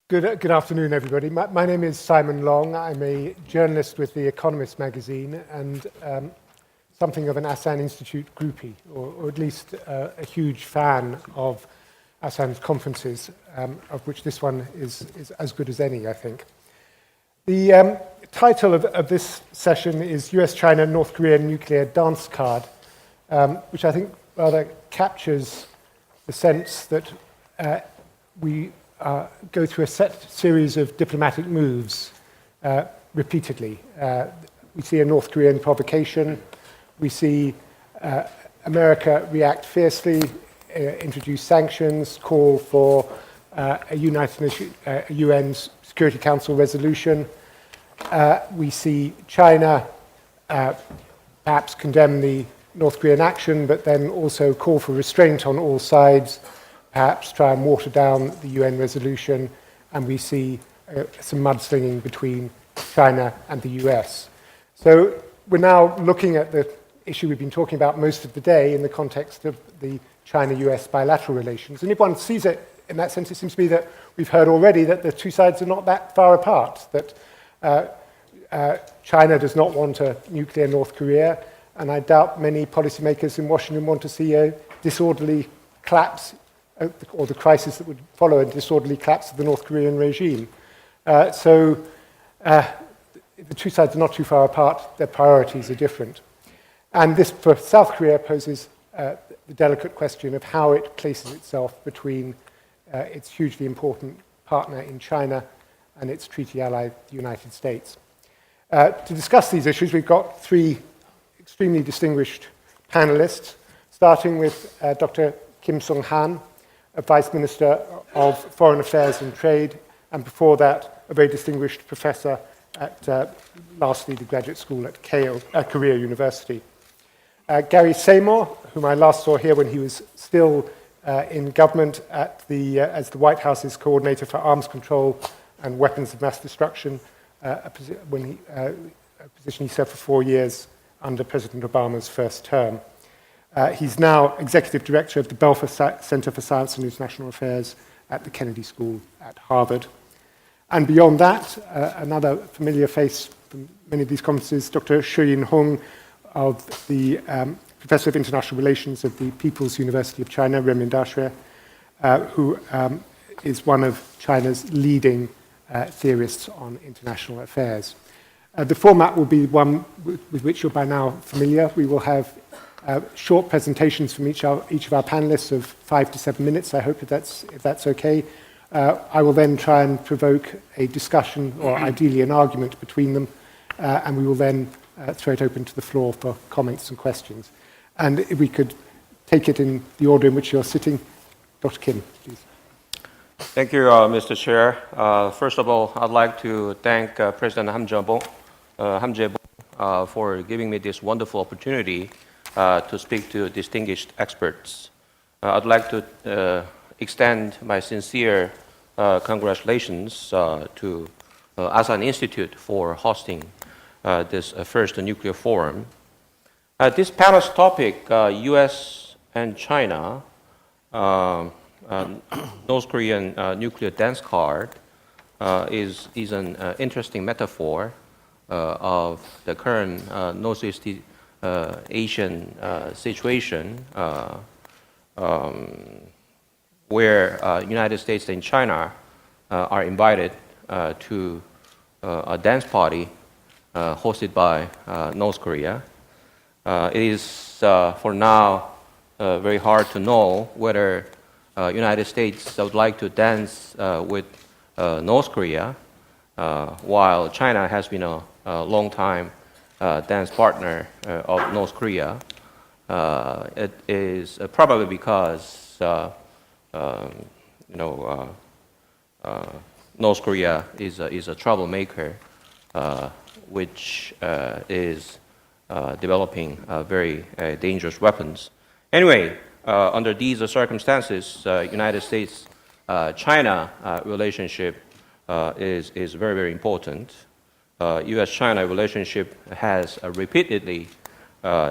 Good afternoon, everybody. My name is Simon Long. I'm a journalist with The Economist magazine and something of an ASAN Institute groupie, or at least a huge fan of ASAN's conferences, of which this one is as good as any, I think. The title of this session is US-China North Korea nuclear dance card, which I think rather captures the sense that we go through a set series of diplomatic moves repeatedly. We see a North Korean provocation. We see America react fiercely, introduce sanctions, call for a UN Security Council resolution. We see China perhaps condemn the North Korean action, but then also call for restraint on all sides, perhaps try and water down the UN resolution, and we see some mudslinging between China and the US. So we're now looking at the issue we've been talking about most of the day in the context of the China-US bilateral relations. And if one sees it in that sense, it seems to me that we've heard already that the two sides are not that far apart, that China does not want a nuclear North Korea, and I doubt many policymakers in Washington want to see a disorderly collapse or the crisis that would follow a disorderly collapse of the North Korean regime. So the two sides are not too far apart, their priorities are different. And this, for South Korea, poses the delicate question of how it places itself between its hugely important partner in China and its treaty ally, the United States. To discuss these issues, we've got three extremely distinguished panelists, starting with Dr. Kim Sung-han, a Vice Minister of Foreign Affairs and Trade, and before that, a very distinguished professor at, lastly, the graduate school at Korea University. Gary Seymour, whom I last saw here when he was still in government as the White House's coordinator for arms control and weapons of mass destruction, a position he served for 4 years under President Obama's first term. He's now Executive Director of the Belfer Center for Science and International Affairs at the Kennedy School at Harvard. And beyond that, another familiar face from many of these conferences, Dr. Shuyin Hung, of the Professor of International Relations at the People's University of China, Renmin Daxue, who is one of China's leading theorists on international affairs. The format will be one with which you're by now familiar. We will have short presentations from each of our panelists of 5 to 7 minutes, I hope, if that's okay. I will then try and provoke a discussion, or ideally an argument between them, and we will then throw it open to the floor for comments and questions. And if we could take it in the order in which you're sitting. Dr. Kim, please. Thank you, Mr. Chair. First of all, I'd like to thank President Ham Jae-bong for giving me this wonderful opportunity to speak to distinguished experts. I'd like to extend my sincere congratulations to ASAN Institute for hosting this first nuclear forum. This panel's topic, US and China, North Korean nuclear dance card, is an interesting metaphor of the current Northeast Asian situation, where United States and China are invited to a dance party hosted by North Korea. It is, for now, very hard to know whether United States would like to dance with North Korea, while China has been a long-time dance partner of North Korea. It is probably because North Korea is a troublemaker, which is developing very dangerous weapons. Anyway, under these circumstances, United States-China relationship is very, very important. U.S.-China relationship has repeatedly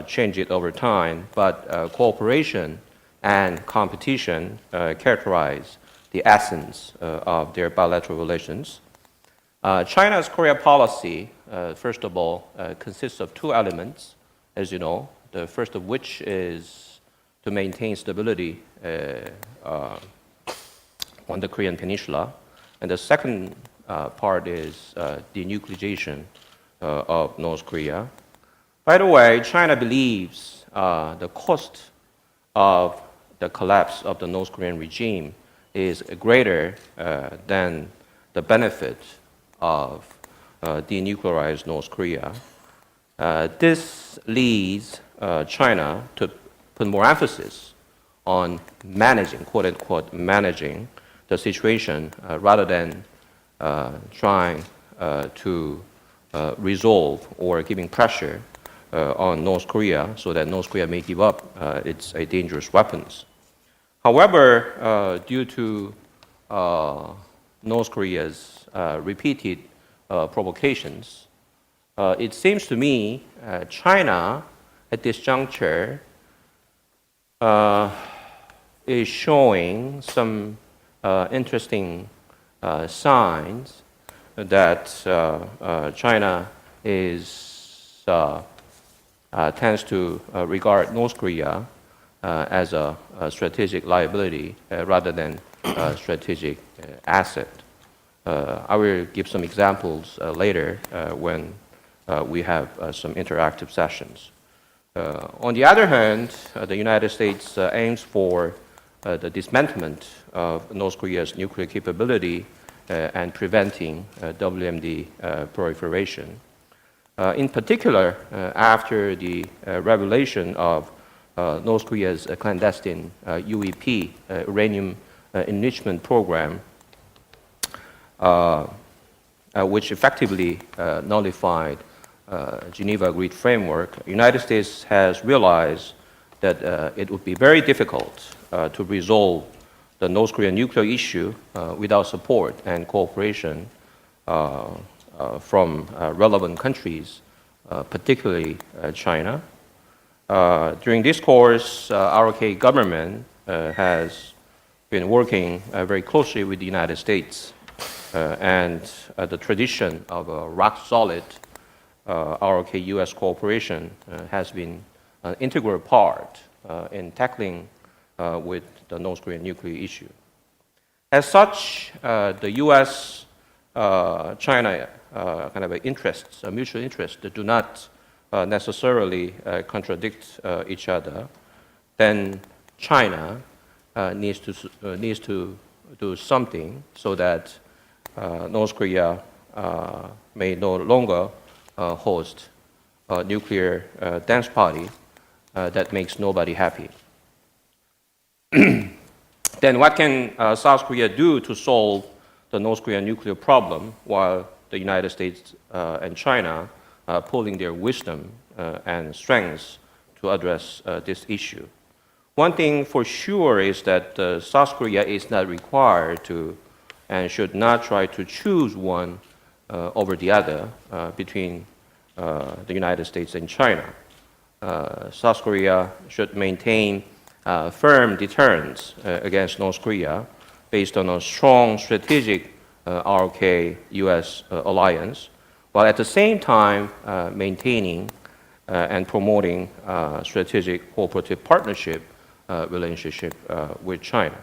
changed over time, but cooperation and competition characterize the essence of their bilateral relations. China's Korea policy, first of all, consists of two elements, as you know, the first of which is to maintain stability on the Korean Peninsula, and the second part is denuclearization of North Korea. By the way, China believes the cost of the collapse of the North Korean regime is greater than the benefit of denuclearized North Korea. This leads China to put more emphasis on managing, quote unquote, managing the situation rather than trying to resolve or giving pressure on North Korea so that North Korea may give up its dangerous weapons. However, due to North Korea's repeated provocations, it seems to me China at this juncture is showing some interesting signs that China tends to regard North Korea as a strategic liability rather than a strategic asset. I will give some examples later when we have some interactive sessions. On the other hand, the United States aims for the dismantlement of North Korea's nuclear capability and preventing WMD proliferation. In particular, after the revelation of North Korea's clandestine UEP, uranium enrichment program, which effectively nullified Geneva Agreed framework, the United States has realized that it would be very difficult to resolve the North Korean nuclear issue without support and cooperation from relevant countries, particularly China. During this course, ROK government has been working very closely with the United States, and the tradition of a rock-solid ROK-US cooperation has been an integral part in tackling with the North Korean nuclear issue. As such, the U.S.-China kind of interests, mutual interests, that do not necessarily contradict each other, then China needs to do something so that North Korea may no longer host a nuclear dance party that makes nobody happy. Then what can South Korea do to solve the North Korean nuclear problem while the United States and China are pooling their wisdom and strengths to address this issue? One thing for sure is that South Korea is not required to and should not try to choose one over the other between the United States and China. South Korea should maintain firm deterrence against North Korea based on a strong strategic ROK-US alliance, while at the same time maintaining and promoting strategic cooperative partnership relationship with China.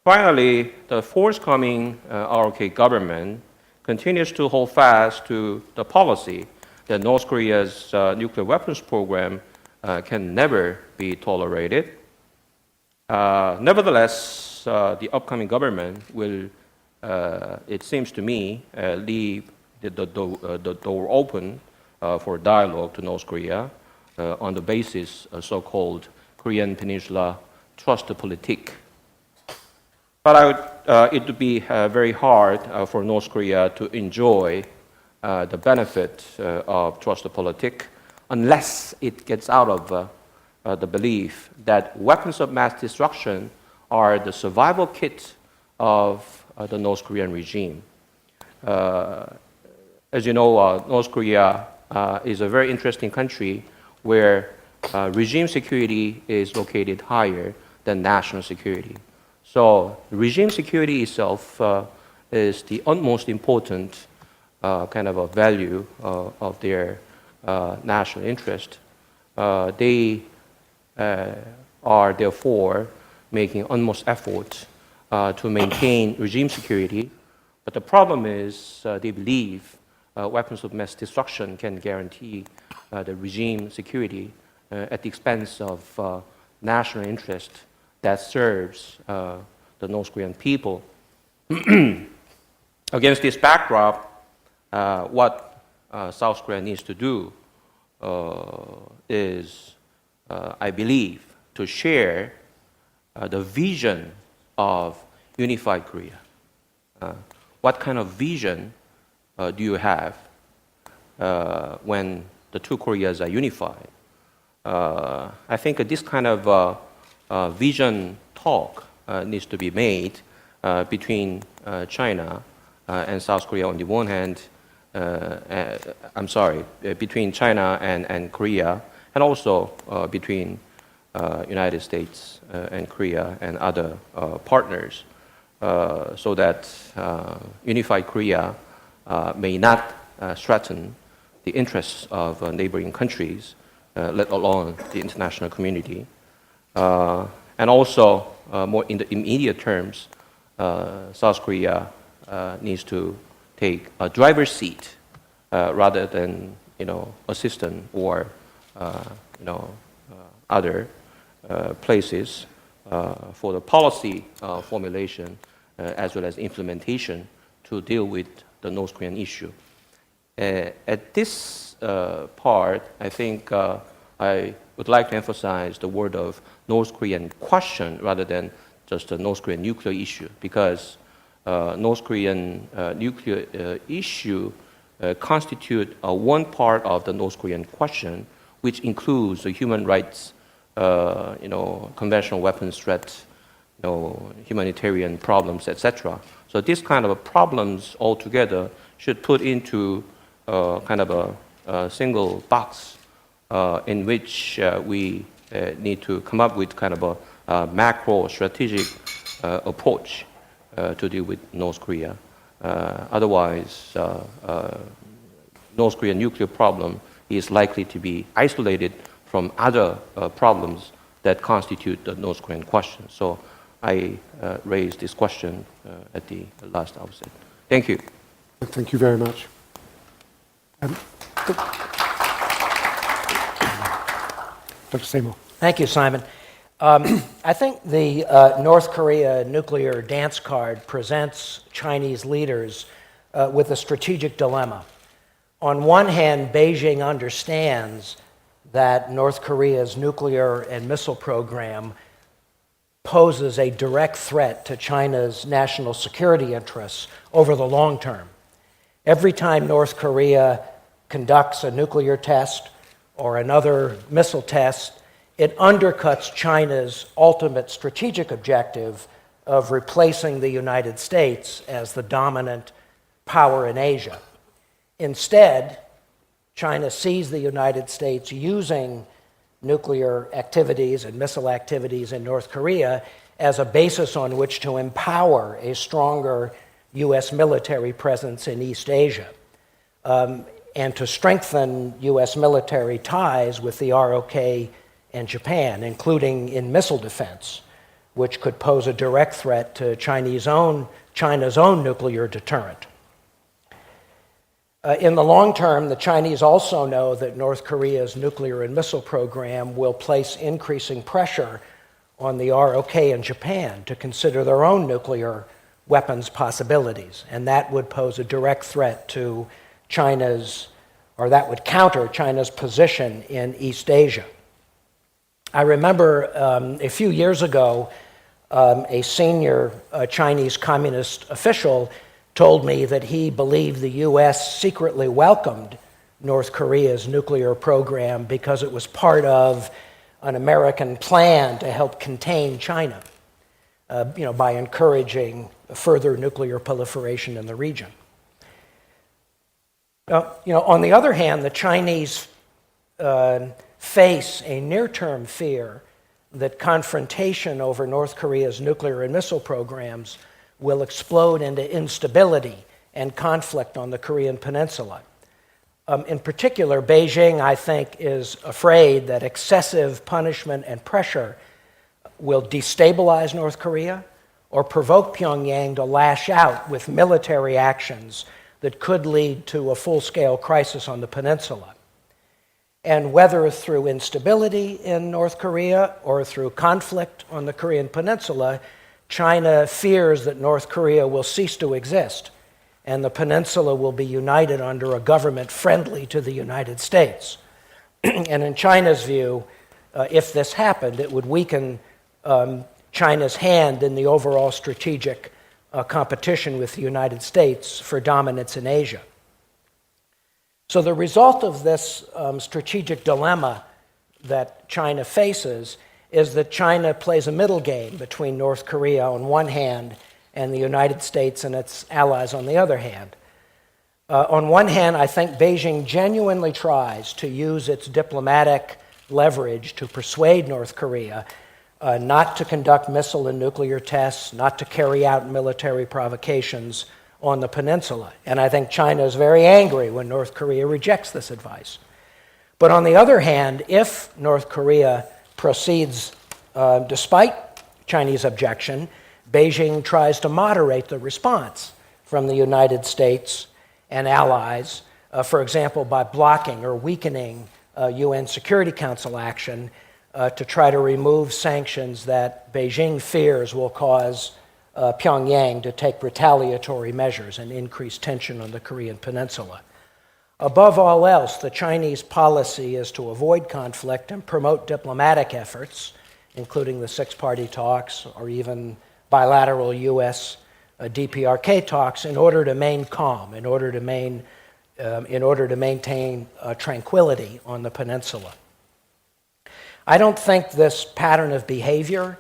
Finally, the forthcoming ROK government continues to hold fast to the policy that North Korea's nuclear weapons program can never be tolerated. Nevertheless, the upcoming government will, it seems to me, leave the door open for dialogue to North Korea on the basis of so-called Korean Peninsula trust politique. But it would be very hard for North Korea to enjoy the benefit of trust politique unless it gets out of the belief that weapons of mass destruction are the survival kit of the North Korean regime. As you know, North Korea is a very interesting country where regime security is located higher than national security. So regime security itself is the utmost important kind of a value of their national interest. They are therefore making utmost efforts to maintain regime security. But the problem is they believe weapons of mass destruction can guarantee the regime security at the expense of national interest that serves the North Korean people. Against this backdrop, what South Korea needs to do is, I believe, to share the vision of unified Korea. What kind of vision do you have when the two Koreas are unified? I think this kind of vision talk needs to be made between China and South Korea on the one hand, between China and Korea, and also between United States and Korea and other partners, so that unified Korea may not threaten the interests of neighboring countries, let alone the international community. And also, more in the immediate terms, South Korea needs to take a driver's seat rather than, assistant or, other places for the policy formulation as well as implementation to deal with the North Korean issue. At this part, I think I would like to emphasize the word of North Korean question rather than just the North Korean nuclear issue, because North Korean nuclear issue constitute one part of the North Korean question, which includes the human rights, conventional weapons threats, humanitarian problems, etc. So this kind of problems altogether should put into kind of a single box in which we need to come up with kind of a macro strategic approach to deal with North Korea. Otherwise, North Korean nuclear problem is likely to be isolated from other problems that constitute the North Korean question. So I raised this question at the last outset. Thank you. Thank you very much. Dr. Seymour. Thank you, Simon. I think the North Korea nuclear dance card presents Chinese leaders with a strategic dilemma. On one hand, Beijing understands that North Korea's nuclear and missile program poses a direct threat to China's national security interests over the long term. Every time North Korea conducts a nuclear test or another missile test, it undercuts China's ultimate strategic objective of replacing the United States as the dominant power in Asia. Instead, China sees the United States using nuclear activities and missile activities in North Korea as a basis on which to empower a stronger U.S. military presence in East Asia, and to strengthen U.S. military ties with the ROK and Japan, including in missile defense, which could pose a direct threat to China's own nuclear deterrent. In the long term, the Chinese also know that North Korea's nuclear and missile program will place increasing pressure on the ROK and Japan to consider their own nuclear weapons possibilities, and that would pose a direct threat to that would counter China's position in East Asia. I remember a few years ago, a senior Chinese communist official told me that he believed the U.S. secretly welcomed North Korea's nuclear program because it was part of an American plan to help contain China, by encouraging further nuclear proliferation in the region. On the other hand, the Chinese face a near-term fear that confrontation over North Korea's nuclear and missile programs will explode into instability and conflict on the Korean Peninsula. In particular, Beijing, I think, is afraid that excessive punishment and pressure will destabilize North Korea or provoke Pyongyang to lash out with military actions that could lead to a full-scale crisis on the peninsula. And whether through instability in North Korea or through conflict on the Korean Peninsula, China fears that North Korea will cease to exist and the peninsula will be united under a government friendly to the United States. And in China's view, if this happened, it would weaken China's hand in the overall strategic competition with the United States for dominance in Asia. So the result of this strategic dilemma that China faces is that China plays a middle game between North Korea on one hand and the United States and its allies on the other hand. On one hand, I think Beijing genuinely tries to use its diplomatic leverage to persuade North Korea not to conduct missile and nuclear tests, not to carry out military provocations on the peninsula. And I think China is very angry when North Korea rejects this advice. But on the other hand, if North Korea proceeds despite Chinese objection, Beijing tries to moderate the response from the United States and allies, for example, by blocking or weakening UN Security Council action to try to remove sanctions that Beijing fears will cause Pyongyang to take retaliatory measures and increase tension on the Korean Peninsula. Above all else, the Chinese policy is to avoid conflict and promote diplomatic efforts, including the six-party talks or even bilateral U.S. DPRK talks, in order to remain calm, in order to maintain tranquility on the peninsula. I don't think this pattern of behavior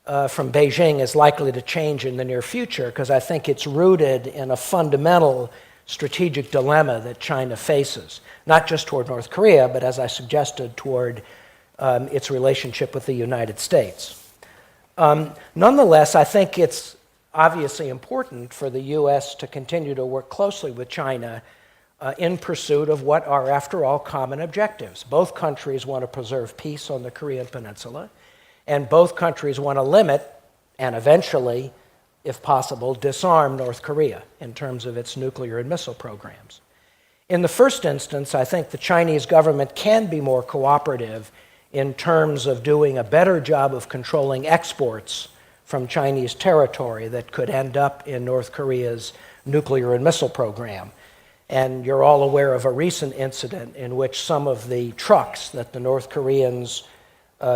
from Beijing is likely to change in the near future, because I think it's rooted in a fundamental strategic dilemma that China faces, not just toward North Korea, but as I suggested, toward its relationship with the United States. Nonetheless, I think it's obviously important for the U.S. to continue to work closely with China in pursuit of what are, after all, common objectives. Both countries want to preserve peace on the Korean Peninsula, and both countries want to limit and eventually, if possible, disarm North Korea in terms of its nuclear and missile programs. In the first instance, I think the Chinese government can be more cooperative in terms of doing a better job of controlling exports from Chinese territory that could end up in North Korea's nuclear and missile program. And you're all aware of a recent incident in which some of the trucks that the North Koreans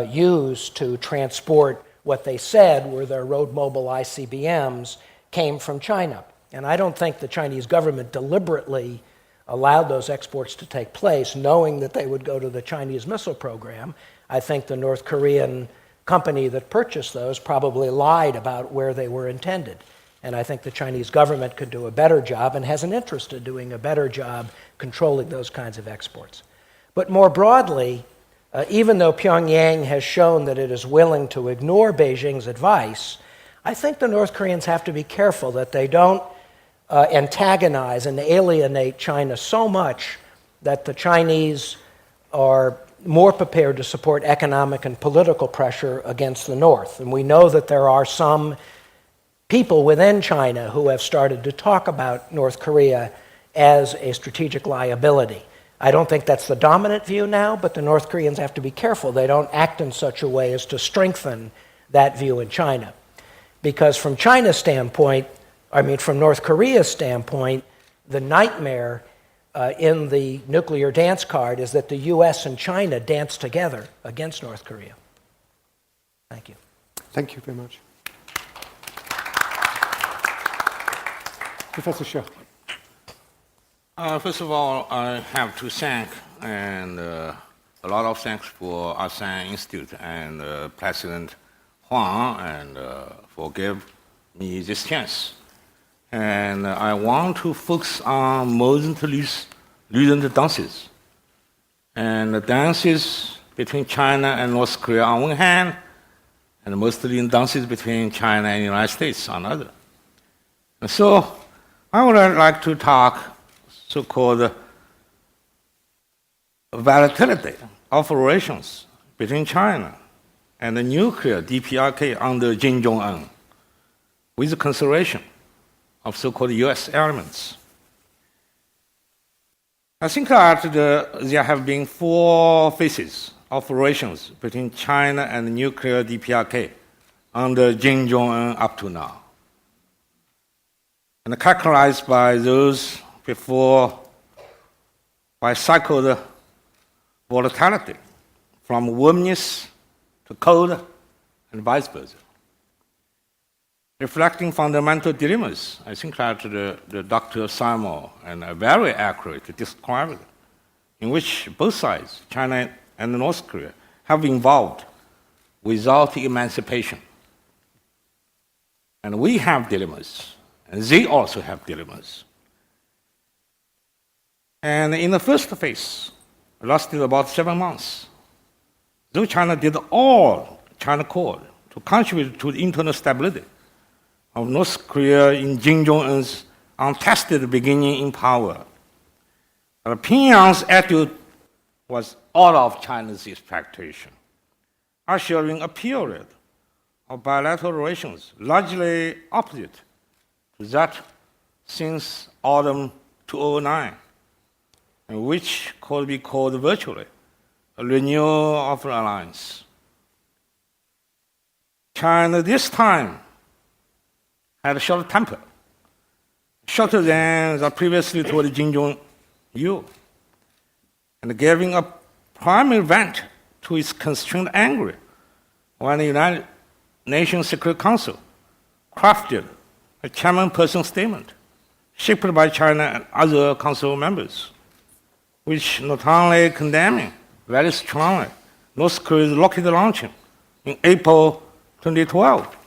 used to transport what they said were their road mobile ICBMs came from China. And I don't think the Chinese government deliberately allowed those exports to take place, knowing that they would go to the Chinese missile program. I think the North Korean company that purchased those probably lied about where they were intended. And I think the Chinese government could do a better job and has an interest in doing a better job controlling those kinds of exports. But more broadly, even though Pyongyang has shown that it is willing to ignore Beijing's advice, I think the North Koreans have to be careful that they don't antagonize and alienate China so much that the Chinese are more prepared to support economic and political pressure against the North. And we know that there are some people within China who have started to talk about North Korea as a strategic liability. I don't think that's the dominant view now, but the North Koreans have to be careful they don't act in such a way as to strengthen that view in China. Because from China's standpoint, from North Korea's standpoint, the nightmare in the nuclear dance card is that the U.S. and China dance together against North Korea. Thank you. Thank you very much. Professor Shah. First of all, I have to thank and a lot of thanks for ASEAN Institute and President Huang and for giving me this chance. And I want to focus on modern dances. And the dances between China and North Korea on one hand, and mostly in dances between China and the United States on other. And so I would like to talk so-called volatility of relations between China and the nuclear DPRK under Kim Jong-un, with consideration of so-called US elements. I think that there have been 4 phases of relations between China and the nuclear DPRK under Kim Jong-un up to now, and characterized by those before by cycled volatility, from warmness to cold and vice versa. Reflecting fundamental dilemmas, I think that the Dr. Simon and very accurate described, in which both sides, China and North Korea, have involved without emancipation. And we have dilemmas, and they also have dilemmas. And in the first phase, lasted about 7 months, though China did all China could to contribute to the internal stability of North Korea in Kim Jong-un's untested beginning in power, Pyongyang's attitude was out of China's expectation, ushering a period of bilateral relations largely opposite to that since autumn 2009, and which could be called virtually a renewal of the alliance. China this time had a short temper, shorter than the previously toward Kim Jong-il, and giving a primary vent to its constrained anger when the United Nations Security Council crafted a chairman-person statement shaped by China and other council members, which not only condemning very strongly North Korea's rocket launching in April 2012,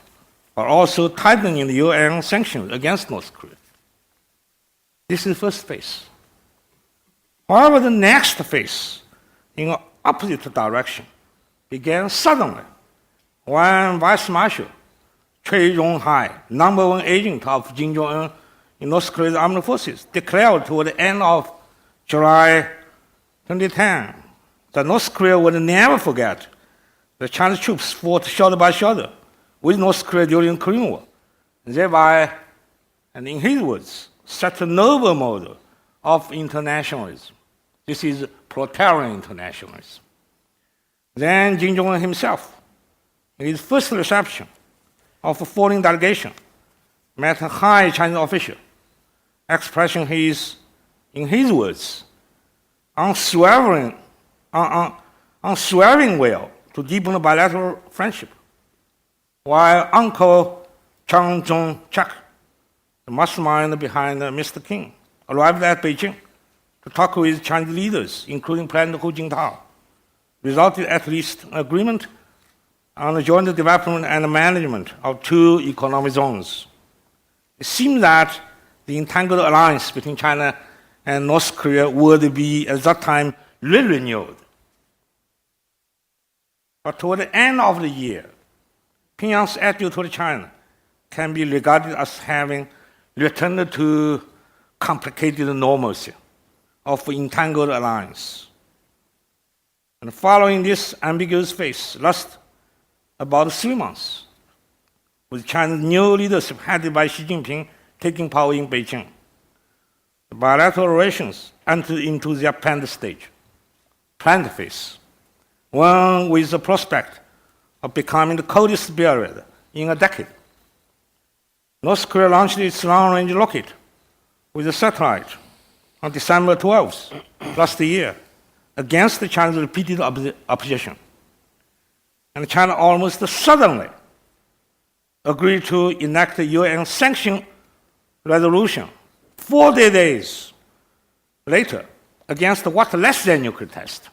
but also tightening the UN sanctions against North Korea. This is the first phase. However, the next phase, in an opposite direction, began suddenly when Vice Marshal Choi Yong-hai, number 1 agent of Kim Jong-un in North Korea's armed forces, declared toward the end of July 2010 that North Korea would never forget that Chinese troops fought shoulder by shoulder with North Korea during the Korean War, and thereby, and in his words, set a noble model of internationalism. This is proletarian internationalism. Then Kim Jong-un himself, in his first reception of a foreign delegation, met a high Chinese official, expressing his, in his words, unswerving will to deepen bilateral friendship, while Uncle Chang Jong-chak, the mastermind behind Mr. Kim, arrived at Beijing to talk with Chinese leaders, including President Hu Jintao, resulted at least an agreement on the joint development and management of 2 economic zones. It seemed that the entangled alliance between China and North Korea would be, at that time, renewed. But toward the end of the year, Pyongyang's attitude toward China can be regarded as having returned to complicated normalcy of entangled alliance. And following this ambiguous phase, last about 3 months, with China's new leadership headed by Xi Jinping taking power in Beijing, the bilateral relations entered into their planned stage, planned phase, one with the prospect of becoming the coldest period in a decade. North Korea launched its long-range rocket with a satellite on December 12th last year against China's repeated opposition. And China almost suddenly agreed to enact a UN sanction resolution 40 days later against what less than nuclear test.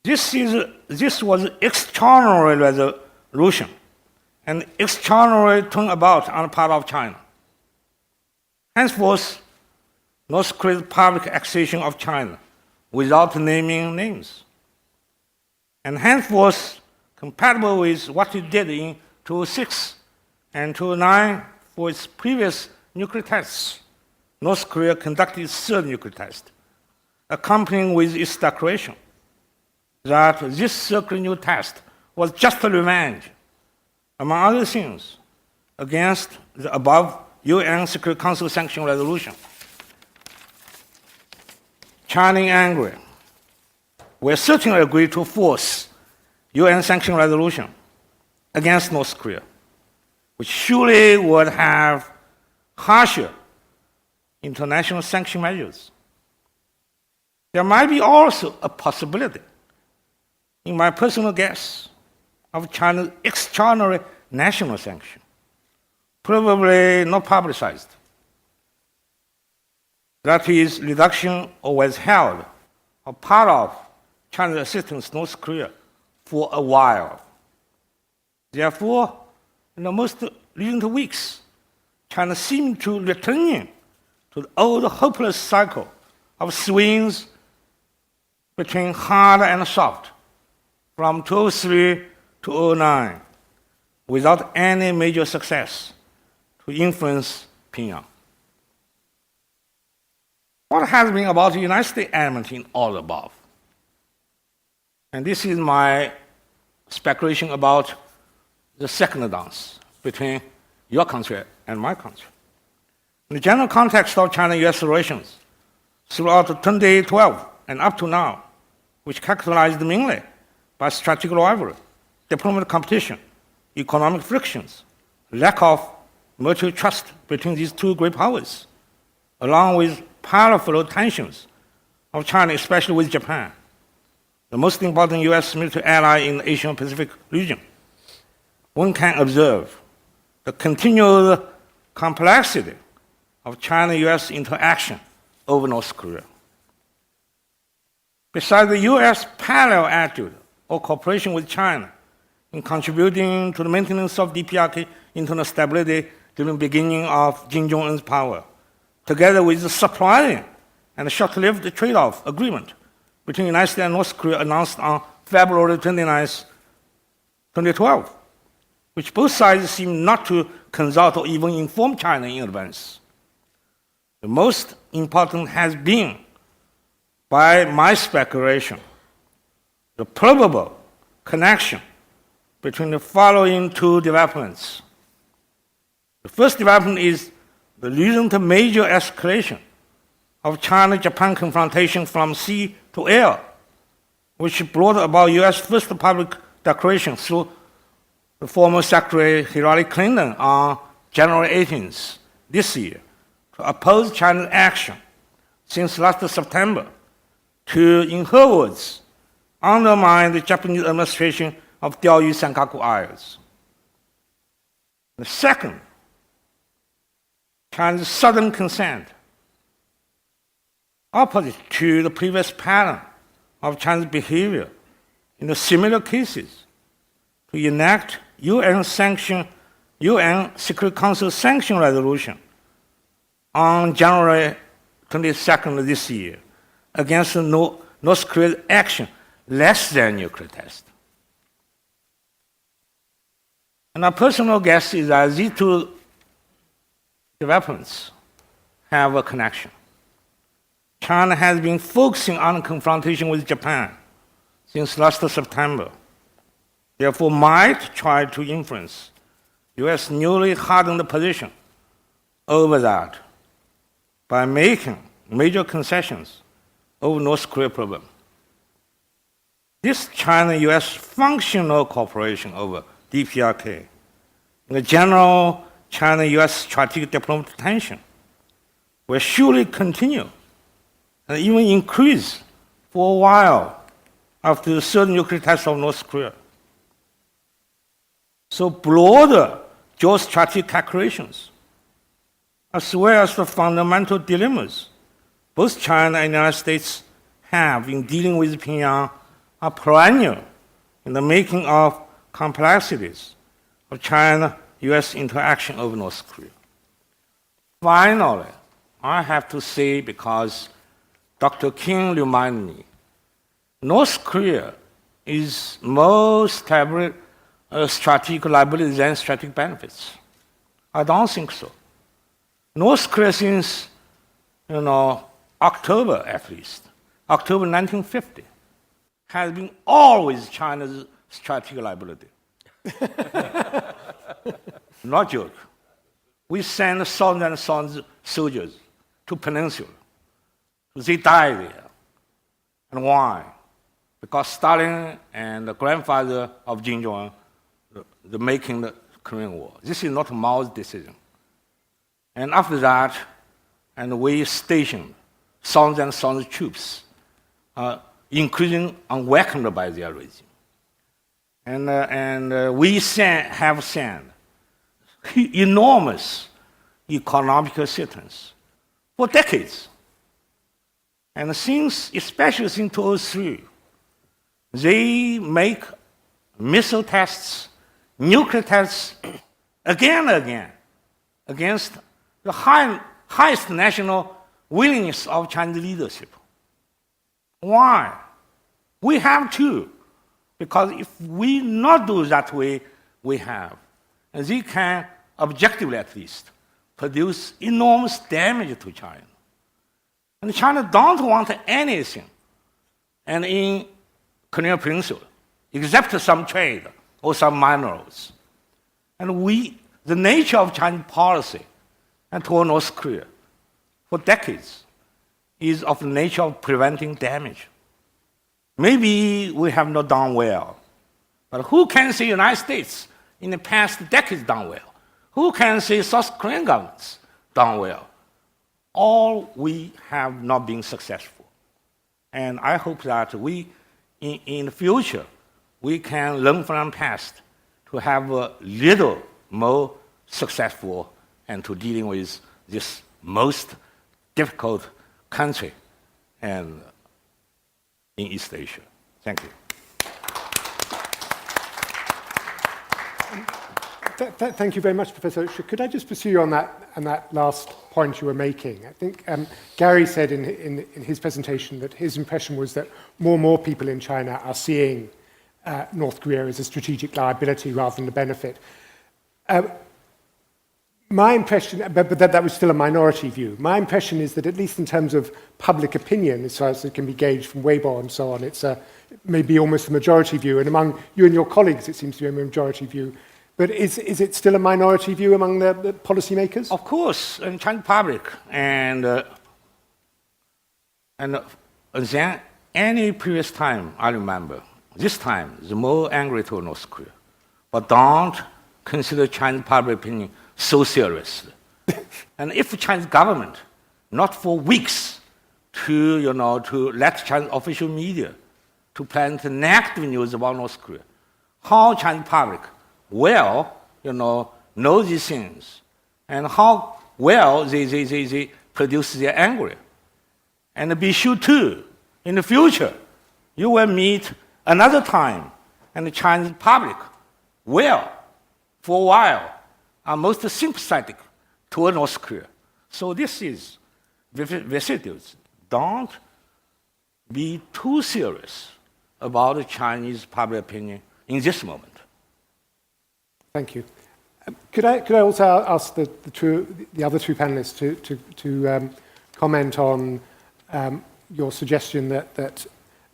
This was extraordinary resolution and extraordinary turnabout on the part of China. Henceforth, North Korea's public accusation of China without naming names. And henceforth, compatible with what it did in 2006 and 2009 for its previous nuclear tests. North Korea conducted its third nuclear test, accompanying with its declaration that this third nuclear test was just a revenge, among other things, against the above UN Security Council sanction resolution. China in anger will certainly agree to force UN sanction resolution against North Korea, which surely would have harsher international sanction measures. There might be also a possibility, in my personal guess, of China's extraordinary national sanction, probably not publicized. That is, reduction or withheld of part of China's assistance to North Korea for a while. Therefore, in the most recent weeks, China seemed to return to the old hopeless cycle of swings between hard and soft from 2003 to 2009 without any major success to influence Pyongyang. What has been about the United States element in all the above? And this is my speculation about the second dance between your country and my country. In the general context of China-US relations, throughout 2012 and up to now, which characterized mainly by strategic rivalry, diplomatic competition, economic frictions, lack of mutual trust between these two great powers, along with powerful tensions of China, especially with Japan, the most important US military ally in the Asian Pacific region, one can observe the continued complexity of China-US interaction over North Korea. Besides the US parallel attitude or cooperation with China in contributing to the maintenance of DPRK internal stability during the beginning of Kim Jong-un's power, together with the surprising and short-lived trade-off agreement between the United States and North Korea announced on February 29, 2012, which both sides seem not to consult or even inform China in advance. The most important has been, by my speculation, the probable connection between the following two developments. The first development is the recent major escalation of China-Japan confrontation from sea to air, which brought about U.S. first public declaration through the former Secretary Hillary Clinton on January 18th this year to oppose China's action since last September to, in her words, undermine the Japanese administration of Diaoyu Senkaku Isles. The second, China's sudden consent, opposite to the previous pattern of China's behavior in the similar cases, to enact UN Security Council sanction resolution on January 22nd this year against North Korea's action less than nuclear test. And our personal guess is that these two developments have a connection. China has been focusing on confrontation with Japan since last September, therefore might try to influence U.S. newly hardened position over that by making major concessions over North Korea problem. This China-U.S. functional cooperation over DPRK, the general China-U.S. strategic diplomatic tension, will surely continue and even increase for a while after the third nuclear test of North Korea. So broader geostrategic calculations, as well as the fundamental dilemmas both China and the United States have in dealing with Pyongyang, are perennial in the making of complexities of China-U.S. interaction over North Korea. Finally, I have to say, because Dr. King reminded me, North Korea is more strategic liability than strategic benefits? I don't think so. North Korea since, October at least, October 1950, has been always China's strategic liability. Not joke. We send thousands and thousands of soldiers to Peninsula. They die there. And why? Because Stalin and the grandfather of Kim Jong-un, the making the Korean War. This is not Mao's decision. And after that, and we stationed thousands and thousands of troops, increasing unwelcomed by their regime. And we have sent enormous economic assistance for decades. And especially since 2003, they make missile tests, nuclear tests, again and again, against the highest national willingness of Chinese leadership. Why? We have to, because if we not do that way, we have. And they can, objectively at least, produce enormous damage to China. And China don't want anything and in Korean Peninsula, except some trade or some minerals. And the nature of Chinese policy and toward North Korea for decades is of the nature of preventing damage. Maybe we have not done well, but who can say the United States in the past decades done well? Who can say South Korean governments done well? All we have not been successful. And I hope that in the future, we can learn from the past to have a little more successful and to dealing with this most difficult country and in East Asia. Thank you. Thank you very much, Professor. Could I just pursue you on that last point you were making? I think Gary said in his presentation that his impression was that more and more people in China are seeing North Korea as a strategic liability rather than a benefit. My impression, but that was still a minority view. My impression is that at least in terms of public opinion, as far as it can be gauged from Weibo and so on, it's maybe almost a majority view. And among you and your colleagues, it seems to be a majority view. But is it still a minority view among the policymakers? Of course, in Chinese public, and then any previous time, I remember, this time, the more angry to North Korea. But don't consider Chinese public opinion so seriously. And if Chinese government, not for weeks, to let Chinese official media to plant negative news about North Korea, how Chinese public know these things, and how well they produce their anger. And be sure too, in the future, you will meet another time, and the Chinese public will, for a while, are most sympathetic toward North Korea. So this is visitors. Don't be too serious about the Chinese public opinion in this moment. Thank you. Could I also ask the other two panelists to comment on your suggestion that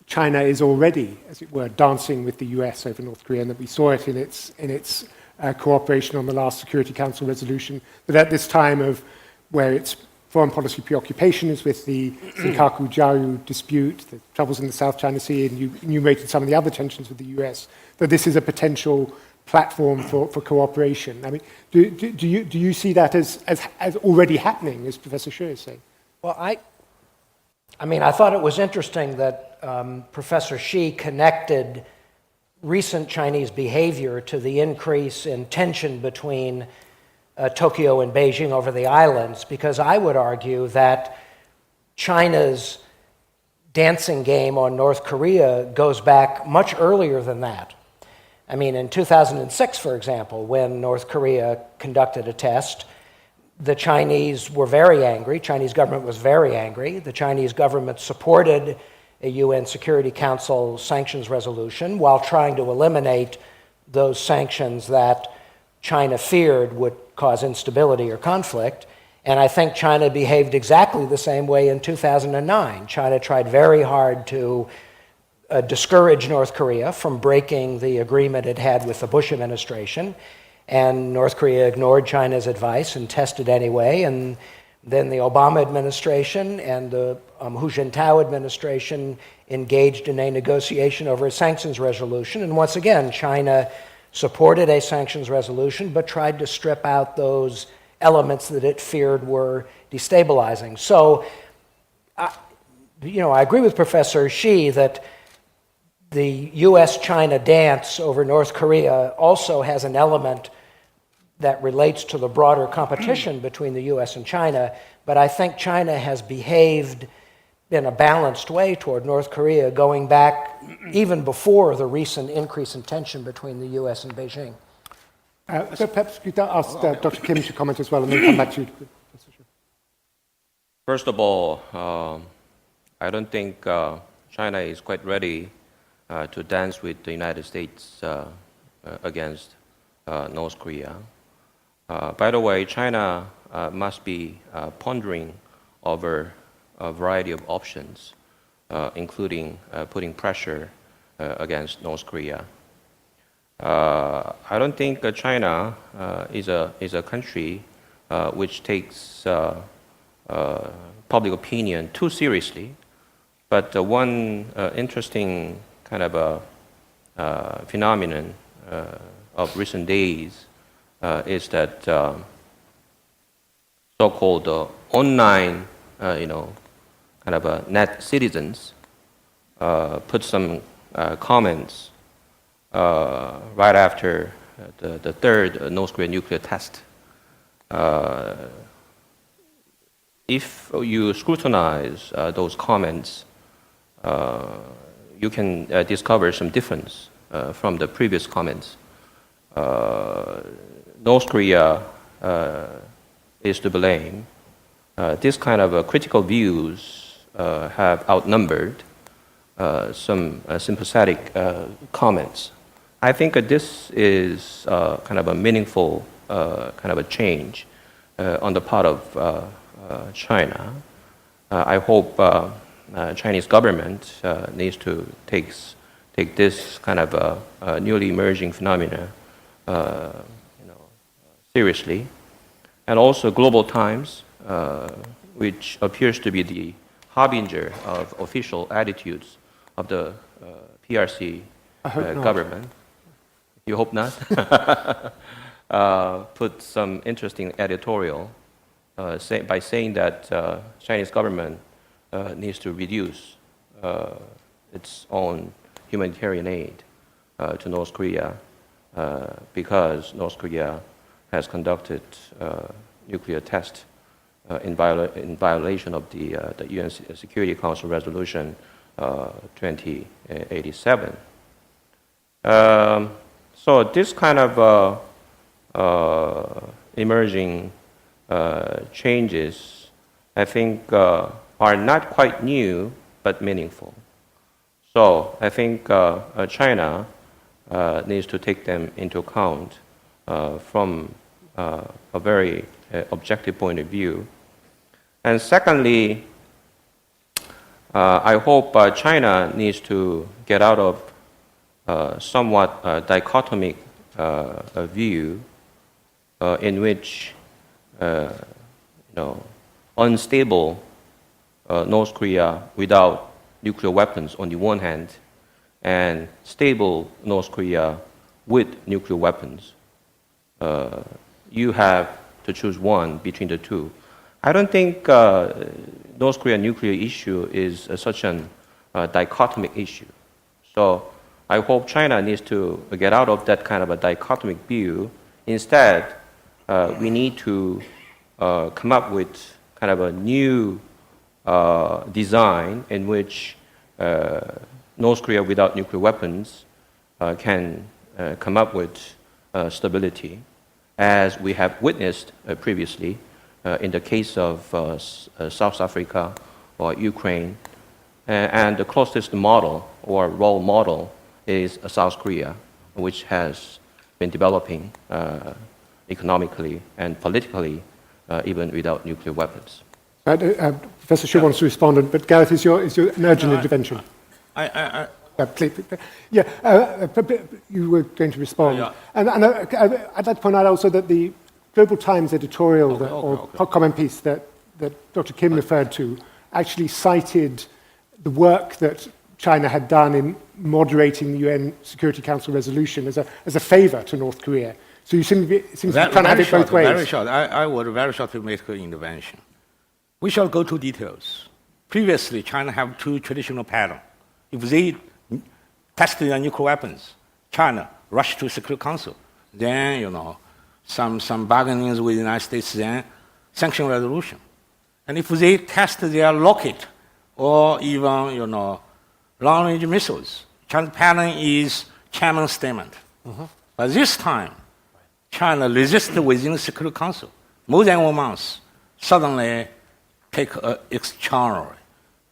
China is already, as it were, dancing with the US over North Korea, and that we saw it in its cooperation on the last Security Council resolution, that at this time of where its foreign policy preoccupation is with the Senkaku-Jiayu dispute, the troubles in the South China Sea, and you enumerated some of the other tensions with the US, that this is a potential platform for cooperation. I mean, do you see that as already happening, as Professor Xu is saying? Well, I mean, I thought it was interesting that Professor Xi connected recent Chinese behavior to the increase in tension between Tokyo and Beijing over the islands, because I would argue that China's dancing game on North Korea goes back much earlier than that. I mean, in 2006, for example, when North Korea conducted a test, the Chinese were very angry. Chinese government was very angry. The Chinese government supported a UN Security Council sanctions resolution while trying to eliminate those sanctions that China feared would cause instability or conflict. And I think China behaved exactly the same way in 2009. China tried very hard to discourage North Korea from breaking the agreement it had with the Bush administration. And North Korea ignored China's advice and tested anyway. And then the Obama administration and the Hu Jintao administration engaged in a negotiation over a sanctions resolution. And once again, China supported a sanctions resolution, but tried to strip out those elements that it feared were destabilizing. So, I agree with Professor Xi that the U.S.-China dance over North Korea also has an element that relates to the broader competition between the U.S. and China, but I think China has behaved in a balanced way toward North Korea, going back even before the recent increase in tension between the U.S. and Beijing. So perhaps we could ask Dr. Kim to comment as well, and then come back to you. First of all, I don't think China is quite ready to dance with the United States against North Korea. By the way, China must be pondering over a variety of options, including putting pressure against North Korea. I don't think China is a country which takes public opinion too seriously. But one interesting kind of a phenomenon of recent days is that so-called online, kind of net citizens put some comments right after the third North Korean nuclear test. If you scrutinize those comments, you can discover some difference from the previous comments. North Korea is to blame. This kind of critical views have outnumbered some sympathetic comments. I think this is kind of a meaningful kind of a change on the part of China. I hope Chinese government needs to take this kind of newly emerging phenomena seriously, and also Global Times, which appears to be the harbinger of official attitudes of the PRC government. You hope not? Put some interesting editorial by saying that Chinese government needs to reduce its own humanitarian aid to North Korea because North Korea has conducted nuclear tests in violation of the UN Security Council Resolution 2087. So this kind of emerging changes, I think, are not quite new but meaningful. So I think China needs to take them into account from a very objective point of view. And secondly, I hope China needs to get out of somewhat dichotomic view in which unstable North Korea without nuclear weapons on the one hand, and stable North Korea with nuclear weapons. You have to choose one between the two. I don't think North Korea nuclear issue is such an dichotomic issue. So I hope China needs to get out of that kind of a dichotomic view. Instead, we need to come up with kind of a new design in which North Korea without nuclear weapons can come up with stability, as we have witnessed previously in the case of South Africa or Ukraine And the closest model or role model is South Korea, which has been developing economically and politically, even without nuclear weapons. Professor Xu wants to respond, but Gareth, is your an urgent intervention? Please, you were going to respond. Yeah. And I'd like to point out also that the Global Times editorial or comment piece that Dr. Kim referred to actually cited the work that China had done in moderating the UN Security Council resolution as a favor to North Korea. So you seem to be trying to have it both ways. Very short. I would very shortly make an intervention. We shall go to details. Previously, China have two traditional patterns. If they test their nuclear weapons, China rush to Security Council. Then, some bargainings with the United States, then sanction resolution. And if they test their rocket or even, long-range missiles, China's pattern is chairman's statement. But this time, China resisted within the Security Council. More than 1 month, suddenly take an extraordinary,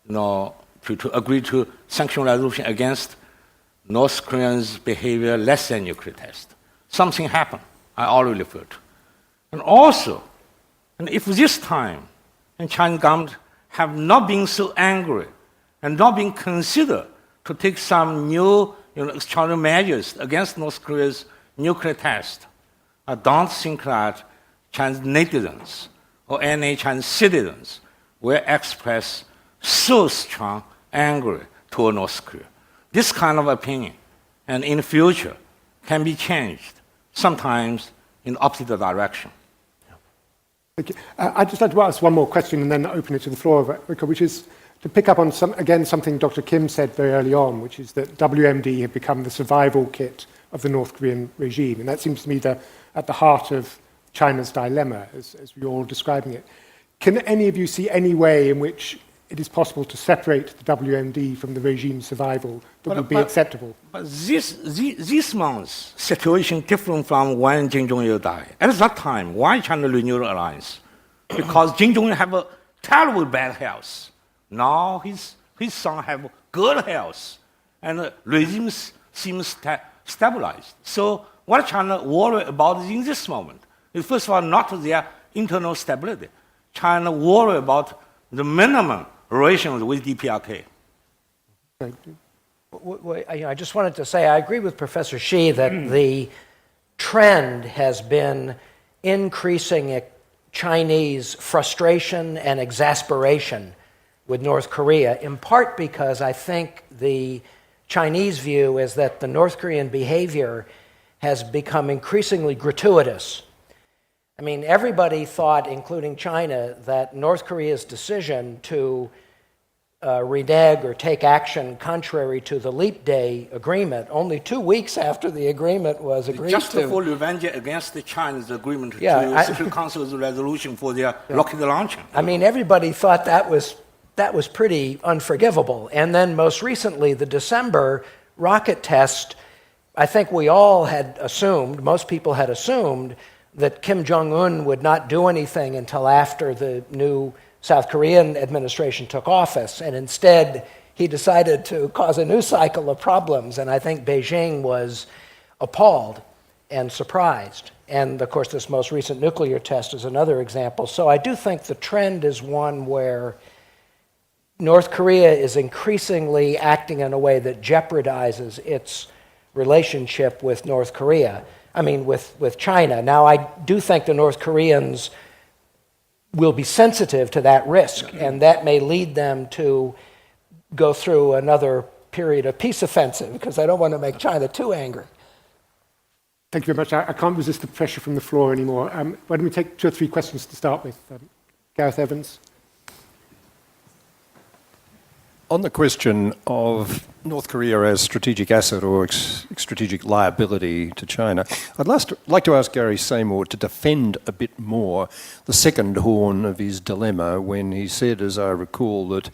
to agree to sanction resolution against North Koreans' behavior less than nuclear test. Something happened, I already referred to. And also, if this time, and Chinese government have not been so angry and not been considered to take some new extraordinary measures against North Korea's nuclear test, I don't think that Chinese netizens or any Chinese citizens will express so strong anger toward North Korea. This kind of opinion, and in the future, can be changed, sometimes in the opposite direction. Thank you. I'd just like to ask one more question and then open it to the floor, which is to pick up on something Dr. Kim said very early on, which is that WMD had become the survival kit of the North Korean regime. And that seems to me at the heart of China's dilemma, as we're all describing it. Can any of you see any way in which it is possible to separate the WMD from the regime's survival that would be acceptable? But this month's situation different from when Kim Jong-il died. At that time, why China renewed the alliance? Because Kim Jong-il have a terrible bad health. Now his son have good health, and the regime seems stabilized. So what China worry about in this moment is, first of all, not their internal stability. China worry about the minimum relations with DPRK. I just wanted to say I agree with Professor Xi that the trend has been increasing Chinese frustration and exasperation with North Korea, in part because I think the Chinese view is that the North Korean behavior has become increasingly gratuitous. I mean, everybody thought, including China, that North Korea's decision to renege or take action contrary to the Leap Day agreement, only 2 weeks after the agreement was agreed Just to. for revenge against the Chinese agreement to Security Council's resolution for their rocket launching. I mean, everybody thought that was pretty unforgivable. And then most recently, the December rocket test, I think we all had assumed, most people had assumed, that Kim Jong-un would not do anything until after the new South Korean administration took office. And instead, he decided to cause a new cycle of problems. And I think Beijing was appalled and surprised. And of course, this most recent nuclear test is another example. So I do think the trend is one where North Korea is increasingly acting in a way that jeopardizes its relationship with North Korea. I mean, with China. Now, I do think the North Koreans will be sensitive to that risk, and that may lead them to go through another period of peace offensive, because I don't want to make China too angry. Thank you very much. I can't resist the pressure from the floor anymore. Why don't we take 2 or 3 questions to start with? Gareth Evans. On the question of North Korea as strategic asset or strategic liability to China, I'd like to ask Gary Seymour to defend a bit more the second horn of his dilemma when he said, as I recall, that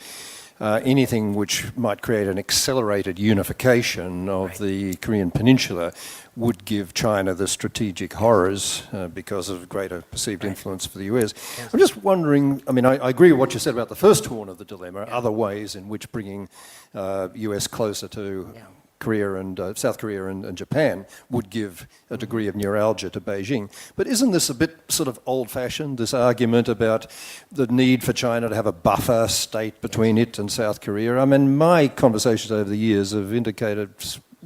anything which might create an accelerated unification of the Korean Peninsula would give China the strategic horrors because of greater perceived influence for the US. Yes. I'm just wondering, I mean, I agree with what you said about the first horn of the dilemma, other ways in which bringing US closer to Korea and South Korea and Japan would give a degree of neuralgia to Beijing. But isn't this a bit sort of old-fashioned, this argument about the need for China to have a buffer state between it and South Korea? I mean, my conversations over the years have indicated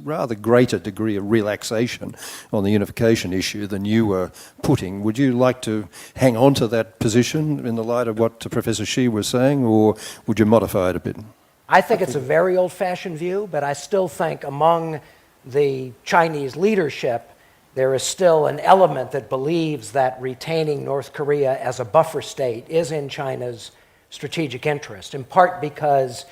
rather greater degree of relaxation on the unification issue than you were putting. Would you like to hang on to that position in the light of what Professor Xi was saying, or would you modify it a bit? I think it's a very old-fashioned view, but I still think among the Chinese leadership, there is still an element that believes that retaining North Korea as a buffer state is in China's strategic interest, in part because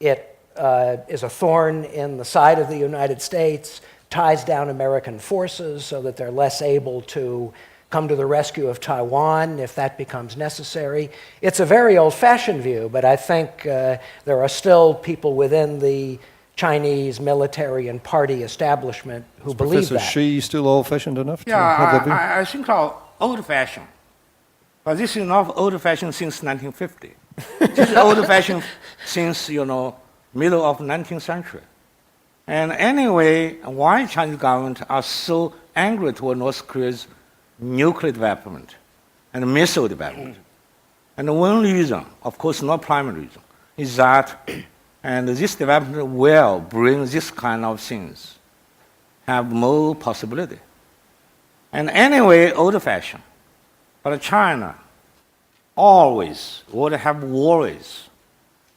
it is a thorn in the side of the United States, ties down American forces so that they're less able to come to the rescue of Taiwan if that becomes necessary. It's a very old-fashioned view, but I think there are still people within the Chinese military and party establishment who believe that. Professor Xi still old-fashioned enough to have that view? I think old-fashioned. But this is not old-fashioned since 1950. This is old-fashioned since, middle of 19th century. And anyway, why Chinese government are so angry toward North Korea's nuclear development and missile development? And one reason, of course not primary reason, is that and this development will bring this kind of things, have more possibility. And anyway, old-fashioned. But China always would have worries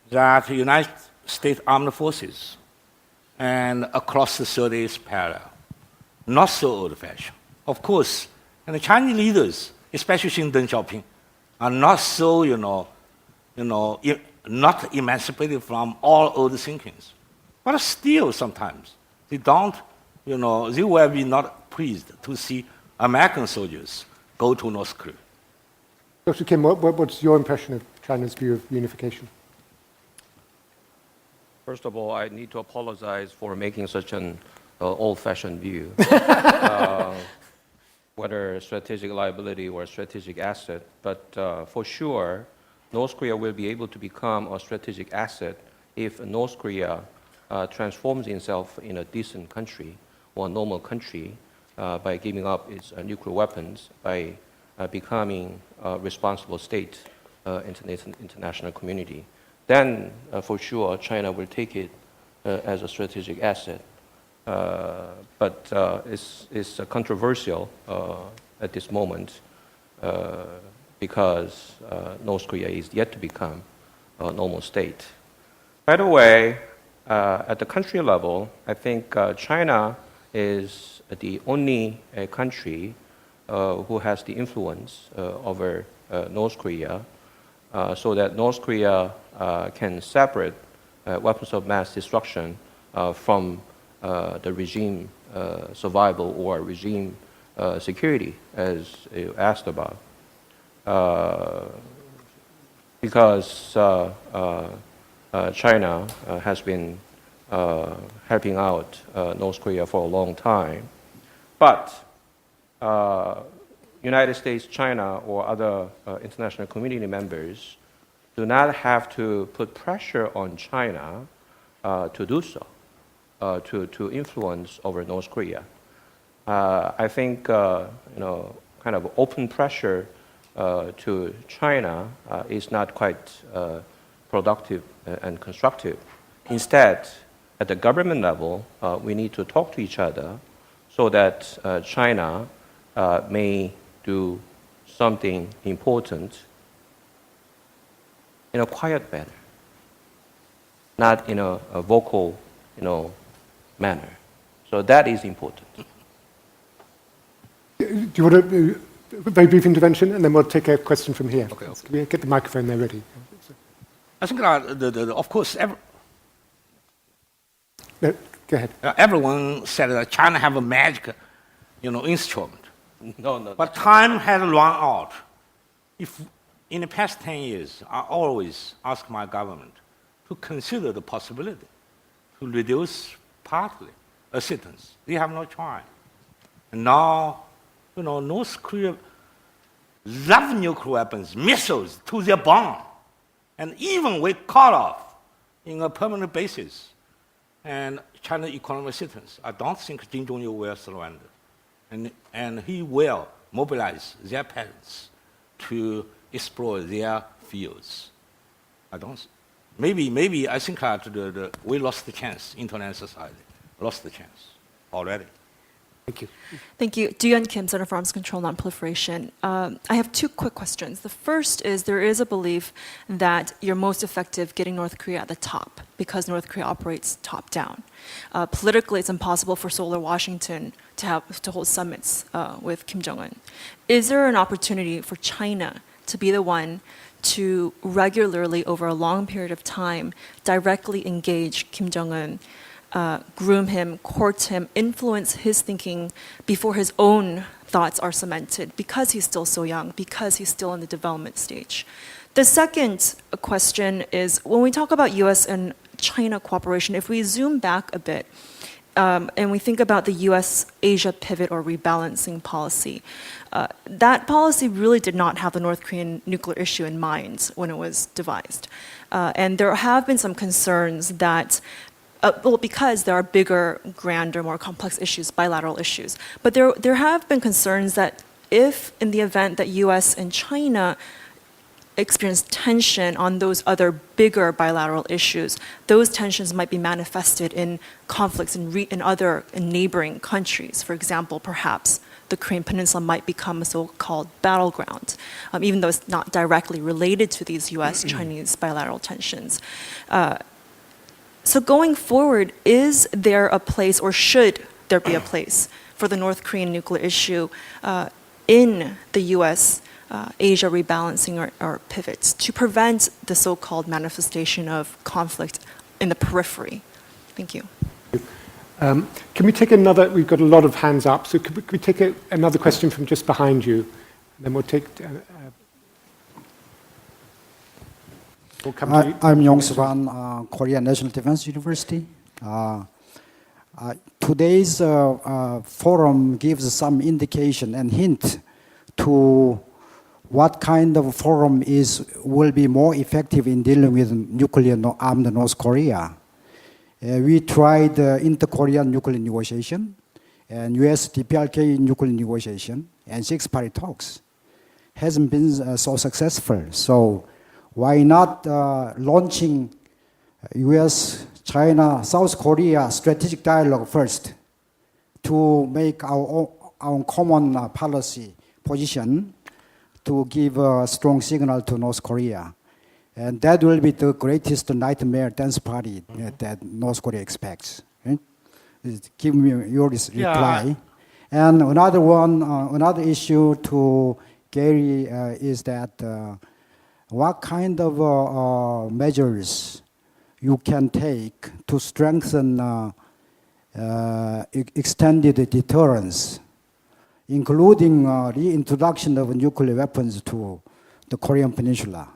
that the United States Armed Forces and across the 30th parallel, not so old-fashioned. Of course, and the Chinese leaders, especially Xi Deng Xiaoping, are not so, not emancipated from all old thinkings. But still, sometimes they don't, they will be not pleased to see American soldiers go to North Korea. Dr. Kim, what's your impression of China's view of unification? First of all, I need to apologize for making such an old-fashioned view. Whether strategic liability or strategic asset, but for sure, North Korea will be able to become a strategic asset if North Korea transforms itself in a decent country or a normal country by giving up its nuclear weapons, by becoming a responsible state in the international community. Then, for sure, China will take it as a strategic asset. But it's controversial at this moment because North Korea is yet to become a normal state. By the way, at the country level, I think China is the only country who has the influence over North Korea, so that North Korea can separate weapons of mass destruction from the regime survival or regime security, as you asked about. Because China has been helping out North Korea for a long time. But United States, China, or other international community members do not have to put pressure on China to do so, to influence over North Korea. I think kind of open pressure to China is not quite productive and constructive. Instead, at the government level, we need to talk to each other so that China may do something important in a quiet manner, not in a vocal, manner. So that is important. Do you want a very brief intervention, and then we'll take a question from here? Okay. Can we get the microphone there ready? I think, of course, No, go ahead. everyone said that China have a magic, instrument. No. But time has run out. If in the past 10 years, I always ask my government to consider the possibility to reduce partly assistance. They have no choice. And now, North Korea love nuclear weapons, missiles to their bomb, and even we cut off in a permanent basis. And China economic assistance. I don't think Kim Jong-il will surrender. And he will mobilize their parents to explore their fields. Maybe I think that we lost the chance, international society, lost the chance already. Thank you. Thank you. Dooyeon Kim, Center for Arms Control Non-Proliferation. I have two quick questions. The first is there is a belief that you're most effective getting North Korea at the top because North Korea operates top-down. Politically, it's impossible for Seoul or Washington to hold summits with Kim Jong-un. Is there an opportunity for China to be the one to regularly, over a long period of time, directly engage Kim Jong-un, groom him, court him, influence his thinking before his own thoughts are cemented because he's still so young, because he's still in the development stage? The second question is, when we talk about US and China cooperation, if we zoom back a bit, and we think about the US-Asia pivot or rebalancing policy, that policy really did not have the North Korean nuclear issue in mind when it was devised. And there have been some concerns that because there are bigger, grander, more complex issues, bilateral issues. But there have been concerns that if, in the event that US and China experience tension on those other bigger bilateral issues, those tensions might be manifested in conflicts in other neighboring countries. For example, perhaps the Korean Peninsula might become a so-called battleground, even though it's not directly related to these US-Chinese bilateral tensions. So going forward, is there a place, or should there be a place, for the North Korean nuclear issue in the US Asia rebalancing or pivots to prevent the so-called manifestation of conflict in the periphery? Thank you. Can we take another? We've got a lot of hands up, so could we take another question from just behind you? Then we'll take. We'll come to you. I'm Yong Soo-ban, Korea National Defense University. Today's forum gives some indication and hint to what kind of forum will be more effective in dealing with nuclear armed North Korea. We tried inter-Korean nuclear negotiation and US DPRK nuclear negotiation and six-party talks. Hasn't been so successful. So why not launching US, China, South Korea strategic dialogue first to make our own common policy position to give a strong signal to North Korea. And that will be the greatest nightmare dance party that North Korea expects. Right? Give me your reply. And another issue to Gary is that what kind of measures you can take to strengthen extended deterrence, including reintroduction of nuclear weapons to the Korean Peninsula?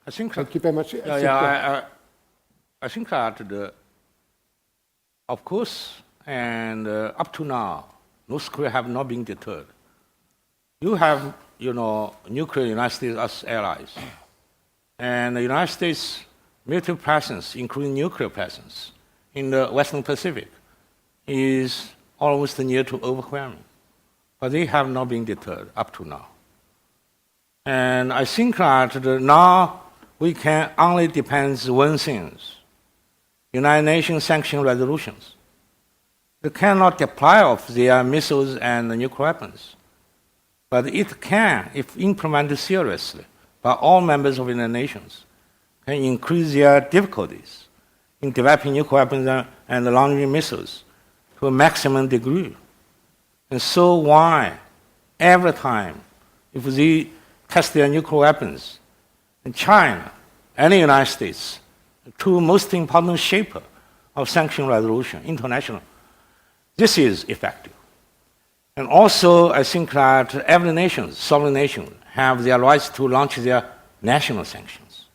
Thank you very much. I think that of course, and up to now, North Korea have not been deterred. You have, nuclear United States as allies, and the United States military presence, including nuclear presence, in the Western Pacific, is almost near to overwhelming. But they have not been deterred up to now. And I think that now we can only depend on one thing: United Nations sanction resolutions. They cannot deploy of their missiles and nuclear weapons, but it can, if implemented seriously by all members of the United Nations, can increase their difficulties in developing nuclear weapons and launching missiles to a maximum degree. And so why, every time, if they test their nuclear weapons, in China and the United States, the two most important shapers of sanction resolution, international, this is effective. And also, I think that every nation, sovereign nation, have their rights to launch their national sanctions.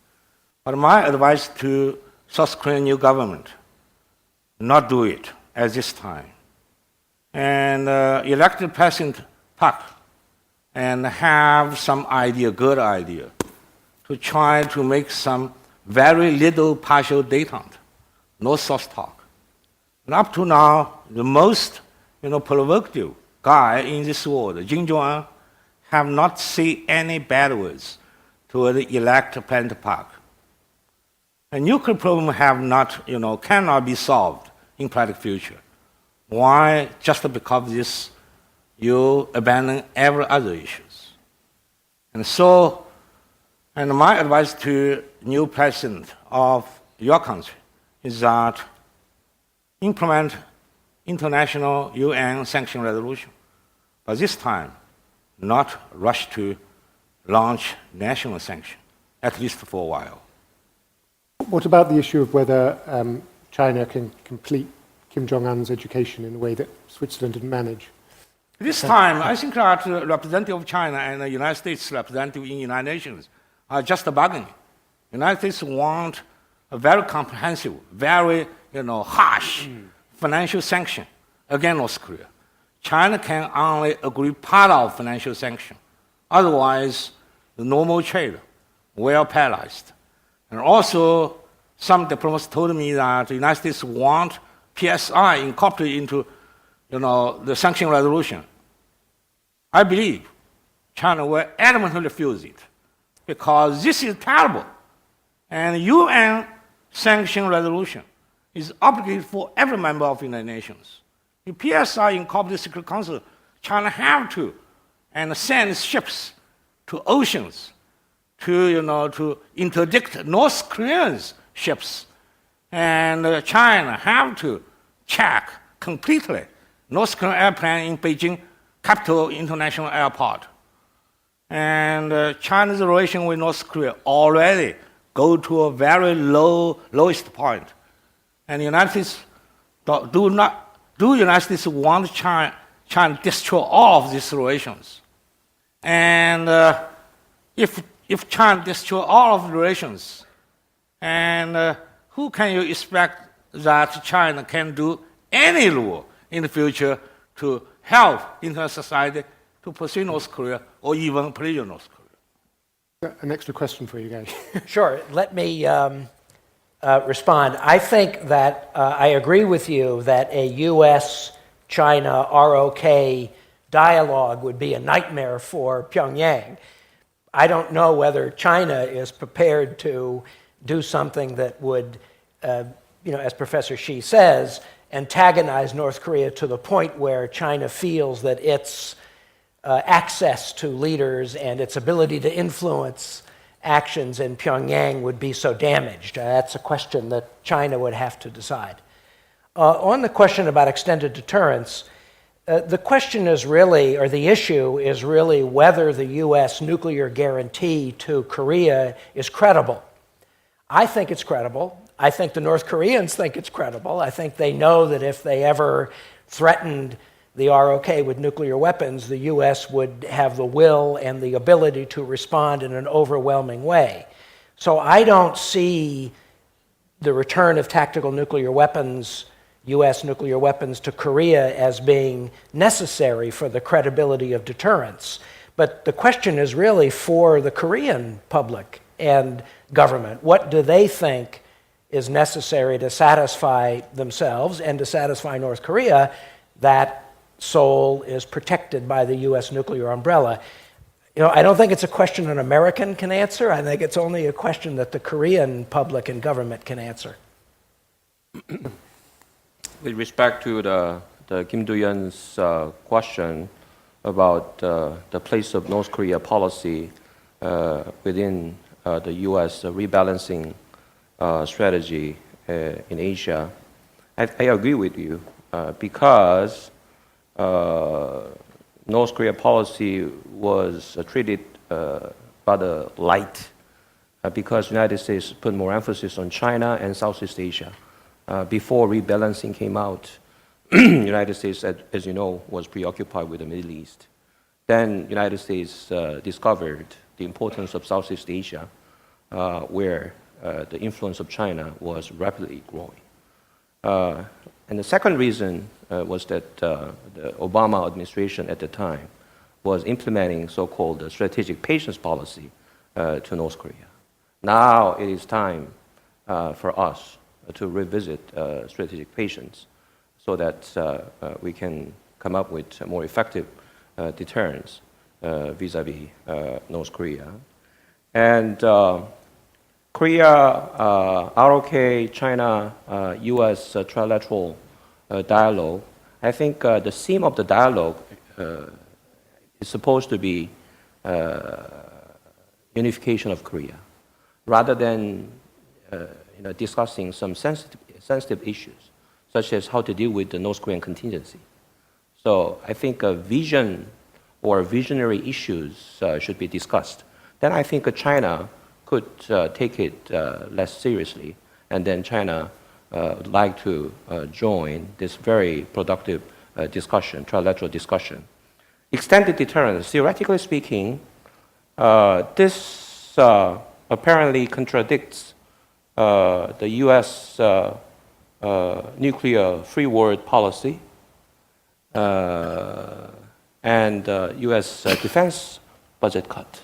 But my advice to South Korean new government, not do it at this time. And elected President Park and have some idea, good idea, to try to make some very little partial detente, no soft talk. And up to now, the most provocative guy in this world, Kim Jong-un, have not said any bad words to the elected President Park. A nuclear problem have not, cannot be solved in practical future. Why? Just because of this, you abandon every other issues. And so, and my advice to new president of your country is that implement international UN sanction resolution, but this time, not rush to launch national sanction, at least for a while. What about the issue of whether China can complete Kim Jong-un's education in a way that Switzerland didn't manage? This time, I think that representative of China and the United States representative in the United Nations are just bargaining. The United States want a very comprehensive, very harsh financial sanction against North Korea. China can only agree part of financial sanction. Otherwise, the normal trade will paralyzed. And also, some diplomats told me that the United States want PSI incorporated into the sanction resolution. I believe China will adamantly refuse it because this is terrible. And UN sanction resolution is obligated for every member of the United Nations. If PSI incorporated the Security Council, China have to and send ships to oceans to interdict North Koreans' ships. And China have to check completely North Korean airplane in Beijing Capital International Airport. And China's relation with North Korea already go to a very lowest point. And the United States do United States want China to destroy all of these relations? And if China destroy all of the relations, and who can you expect that China can do any rule in the future to help international society to pursue North Korea or even pressure North Korea? An extra question for you, Gary. Sure. Let me respond. I think that I agree with you that a U.S.-China ROK dialogue would be a nightmare for Pyongyang. I don't know whether China is prepared to do something that would, as Professor Xi says, antagonize North Korea to the point where China feels that its access to leaders and its ability to influence actions in Pyongyang would be so damaged. That's a question that China would have to decide. On the question about extended deterrence, the question is really, or the issue is really whether the U.S. nuclear guarantee to Korea is credible. I think it's credible. I think the North Koreans think it's credible. I think they know that if they ever threatened the ROK with nuclear weapons, the U.S. would have the will and the ability to respond in an overwhelming way. So I don't see the return of tactical nuclear weapons, U.S. nuclear weapons to Korea as being necessary for the credibility of deterrence. But the question is really for the Korean public and government. What do they think is necessary to satisfy themselves and to satisfy North Korea that Seoul is protected by the U.S. nuclear umbrella? I don't think it's a question an American can answer. I think it's only a question that the Korean public and government can answer. With respect to the Kim Do-yeon's question about the place of North Korea policy within the U.S. rebalancing strategy in Asia, I agree with you because North Korea policy was treated rather light because the United States put more emphasis on China and Southeast Asia. Before rebalancing came out, the United States, as you know, was preoccupied with the Middle East. Then the United States discovered the importance of Southeast Asia, where the influence of China was rapidly growing. And the second reason was that the Obama administration at the time was implementing so-called strategic patience policy to North Korea. Now it is time for us to revisit strategic patience so that we can come up with more effective deterrence vis-à-vis North Korea. And Korea, ROK, China, US trilateral dialogue, I think the theme of the dialogue is supposed to be unification of Korea, rather than discussing some sensitive issues, such as how to deal with the North Korean contingency. So I think a vision or visionary issues should be discussed. Then I think China could take it less seriously, and then China would like to join this very productive discussion, trilateral discussion. Extended deterrence, theoretically speaking, this apparently contradicts the US nuclear free world policy and US defense budget cut,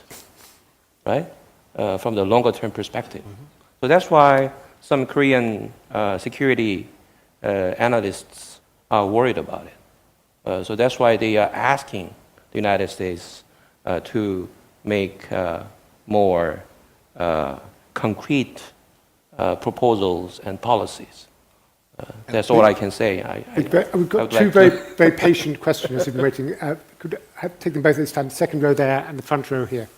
right? From the longer term perspective. So that's why some Korean security analysts are worried about it. So that's why they are asking the United States to make more concrete proposals and policies. That's all I can say. We've got two very patient questioners who've been waiting. Could I take them both this time? Second row there and the front row here.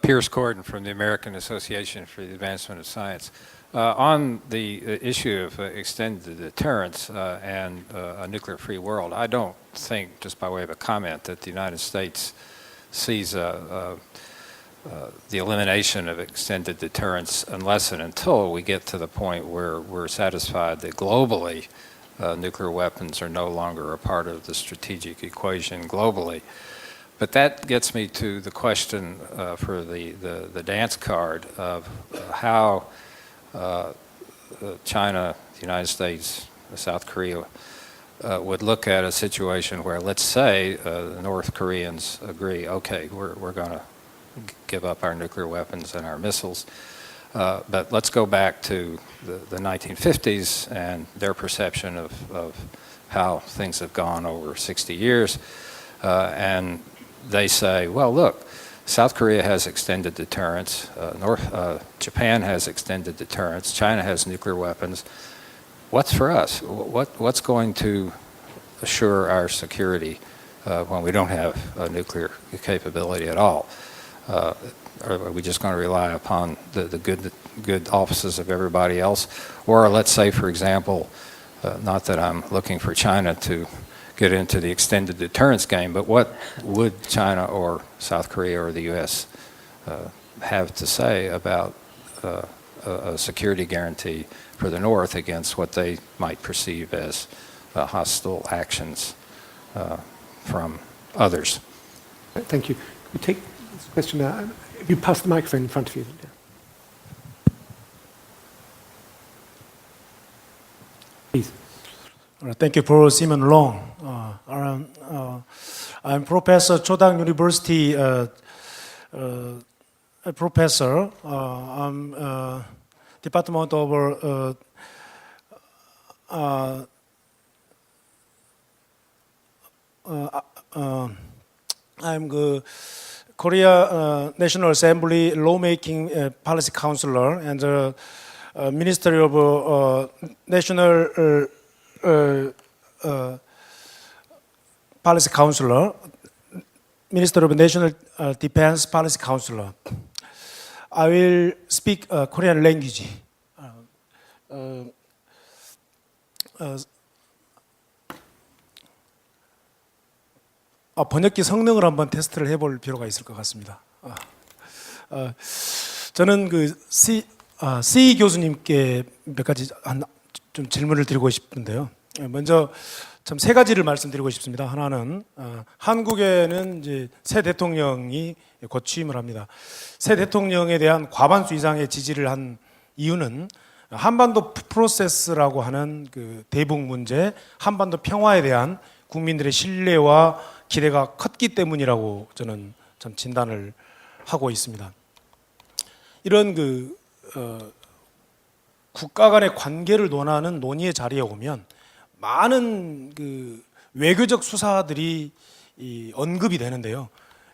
Pierce Corden from the American Association for the Advancement of Science. On the issue of extended deterrence and a nuclear-free world, I don't think, just by way of a comment, that the United States sees the elimination of extended deterrence unless and until we get to the point where we're satisfied that globally nuclear weapons are no longer a part of the strategic equation globally. But that gets me to the question for the dance card of how China, the United States, South Korea would look at a situation where, let's say, the North Koreans agree, okay, we're going to give up our nuclear weapons and our missiles, but let's go back to the 1950s and their perception of how things have gone over 60 years, and they say, well, look, South Korea has extended deterrence, Japan has extended deterrence, China has nuclear weapons. What's for us? What's going to assure our security when we don't have a nuclear capability at all? Are we just going to rely upon the good offices of everybody else? Or let's say, for example, not that I'm looking for China to get into the extended deterrence game, but what would China or South Korea or the U.S. have to say about a security guarantee for the North against what they might perceive as hostile actions from others? Thank you. We take this question now. If you pass the microphone in front of you. Please. Thank you for Simon Long. I'm Professor Chodang University professor. I'm Department of I'm the Korea National Assembly Lawmaking Policy Counselor and Ministry of National Policy Counselor, Minister of National Defense Policy Counselor. I will speak Korean language. 번역기 성능을 한번 테스트를 해볼 필요가 있을 것 같습니다. 저는 그 C 교수님께 몇 가지 좀 질문을 드리고 싶은데요. 먼저 참 세 가지를 말씀드리고 싶습니다. 하나는 한국에는 이제 새 대통령이 곧 취임을 합니다. 새 대통령에 대한 과반수 이상의 지지를 한 이유는 한반도 프로세스라고 하는 그 대북 문제, 한반도 평화에 대한 국민들의 신뢰와 기대가 컸기 때문이라고 저는 참 진단을 하고 있습니다. 이런 국가 간의 관계를 논하는 논의의 자리에 오면 많은 외교적 수사들이 언급이 되는데요.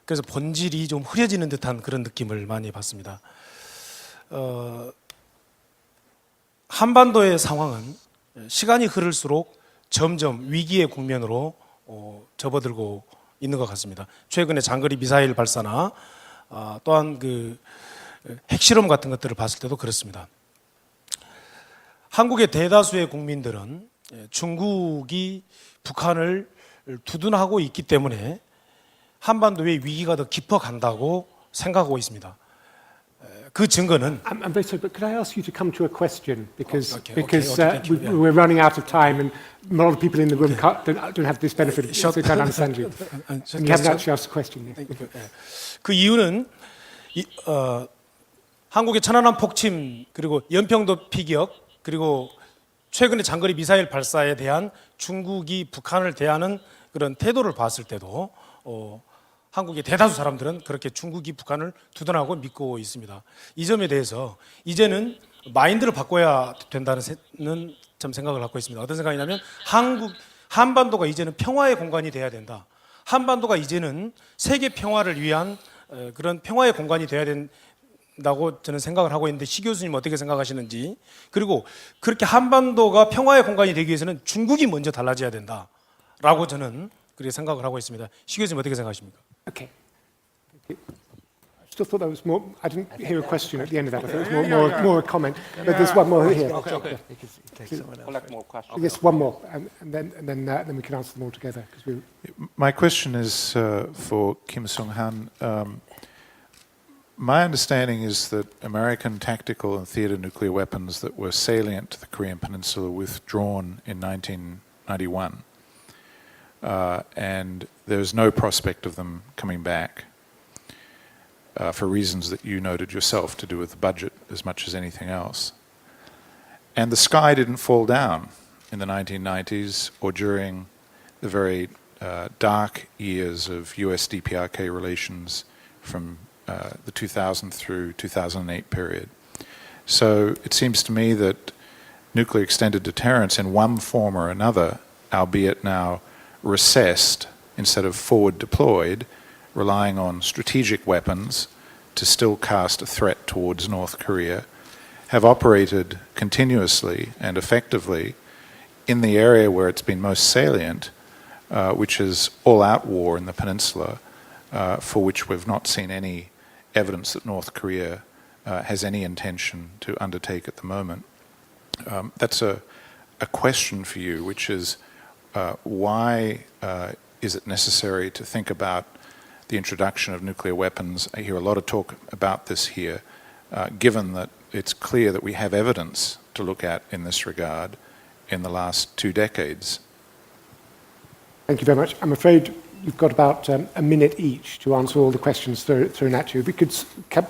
그래서 본질이 좀 흐려지는 듯한 그런 느낌을 많이 받습니다. 한반도의 상황은 시간이 흐를수록 점점 위기의 국면으로 접어들고 있는 것 같습니다. 최근에 장거리 미사일 발사나 또한 핵실험 같은 것들을 봤을 때도 그렇습니다. 한국의 대다수의 국민들은 중국이 북한을 두둔하고 있기 때문에 한반도의 위기가 더 깊어간다고 생각하고 있습니다. 그 증거는 I'm very sorry, but could I ask you to come to a question because Okay, because thank you, yeah. we're running out of time and a lot of people in the room don't have this benefit, so they can't understand you. And you haven't actually asked the question yet. 그 이유는 한국의 천안함 폭침 그리고 연평도 피격 그리고 최근에 장거리 미사일 발사에 대한 중국이 북한을 대하는 그런 태도를 봤을 때도 한국의 대다수 사람들은 그렇게 중국이 북한을 두둔하고 믿고 있습니다. 이 점에 대해서 이제는 마인드를 바꿔야 된다는 참 생각을 갖고 있습니다. 어떤 생각이냐면 한반도가 이제는 평화의 공간이 돼야 된다. 한반도가 이제는 세계 평화를 위한 그런 평화의 공간이 돼야 된다고 저는 생각을 하고 있는데 시 교수님 어떻게 생각하시는지, 그리고 그렇게 한반도가 평화의 공간이 되기 위해서는 중국이 먼저 달라져야 된다라고 저는 그렇게 생각을 하고 있습니다. 시 교수님 어떻게 생각하십니까? Okay. I still thought that was more. I didn't hear a question at the end of that. I thought it was more a comment. But there's one more here. Collect more questions. Yes, one more, and then we can answer them all together. My question is for Kim Sung-han. My understanding is that American tactical and theater nuclear weapons that were salient to the Korean Peninsula were withdrawn in 1991. And there's no prospect of them coming back for reasons that you noted yourself, to do with the budget as much as anything else. And the sky didn't fall down in the 1990s or during the very dark years of US DPRK relations from the 2000 through 2008 period. So it seems to me that nuclear extended deterrence in one form or another, albeit now recessed instead of forward deployed, relying on strategic weapons to still cast a threat towards North Korea, have operated continuously and effectively in the area where it's been most salient, which is all-out war in the peninsula, for which we've not seen any evidence that North Korea has any intention to undertake at the moment. That's a question for you, which is why is it necessary to think about the introduction of nuclear weapons? I hear a lot of talk about this here, given that it's clear that we have evidence to look at in this regard in the last 2 decades. Thank you very much. I'm afraid you've got about a minute each to answer all the questions thrown at you. If we could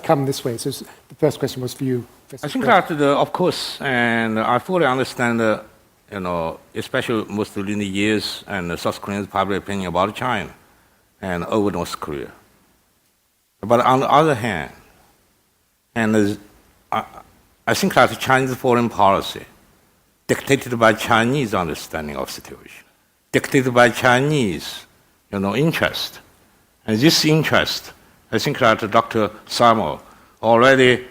come this way. So the first question was for you. I think that, of course, and I fully understand, especially most in the years and South Koreans' public opinion about China and over North Korea. But on the other hand, and I think that Chinese foreign policy, dictated by Chinese understanding of situation, dictated by Chinese, interest, and this interest, I think that Dr. Samuel already,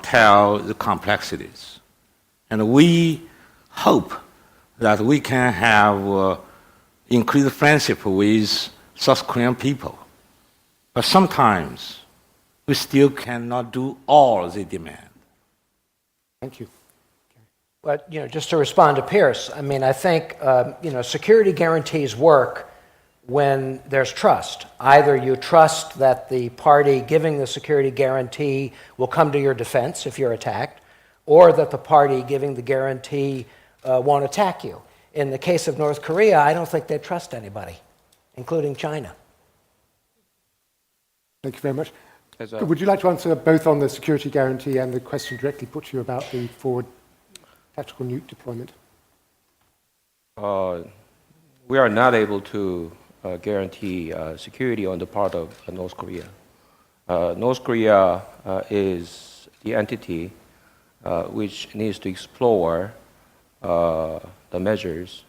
tell the complexities, and we hope that we can have increased friendship with South Korean people, but sometimes we still cannot do all they demand. Thank you. But just to respond to Pierce, I mean, I think security guarantees work when there's trust. Either you trust that the party giving the security guarantee will come to your defense if you're attacked, or that the party giving the guarantee won't attack you. In the case of North Korea, I don't think they trust anybody, including China. Thank you very much. As a- Would you like to answer both on the security guarantee and the question directly put to you about the forward tactical nuke deployment? We are not able to guarantee security on the part of North Korea. North Korea is the entity which needs to explore the measures,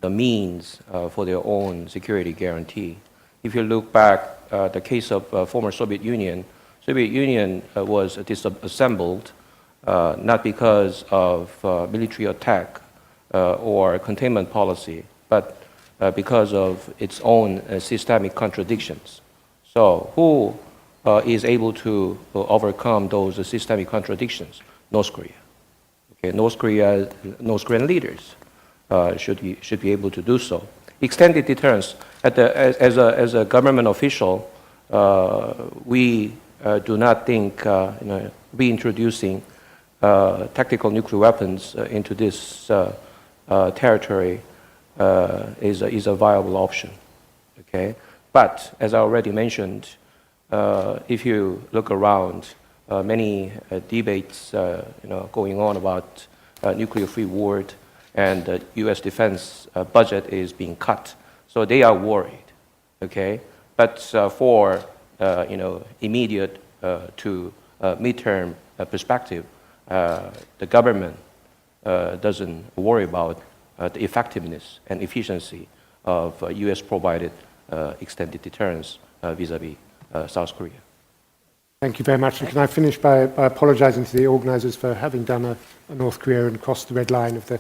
the means for their own security guarantee. If you look back, the case of former Soviet Union was disassembled not because of military attack or containment policy, but because of its own systemic contradictions. So who is able to overcome those systemic contradictions? North Korea. Okay, North Korean leaders should be able to do so. Extended deterrence. As a government official, we do not think reintroducing tactical nuclear weapons into this territory is a viable option. Okay, but as I already mentioned, if you look around, many debates going on about nuclear-free world, and the U.S. defense budget is being cut, so they are worried. Okay, but for immediate to midterm perspective, the government doesn't worry about the effectiveness and efficiency of U.S.-provided extended deterrence vis-à-vis South Korea. Thank you very much. And can I finish by apologizing to the organizers for having done a North Korea and crossed the red line of the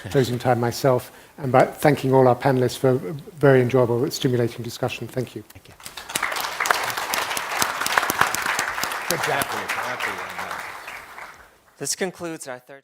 closing time myself, and by thanking all our panelists for a very enjoyable, stimulating discussion. Thank you. Thank you. Good job. This concludes our third.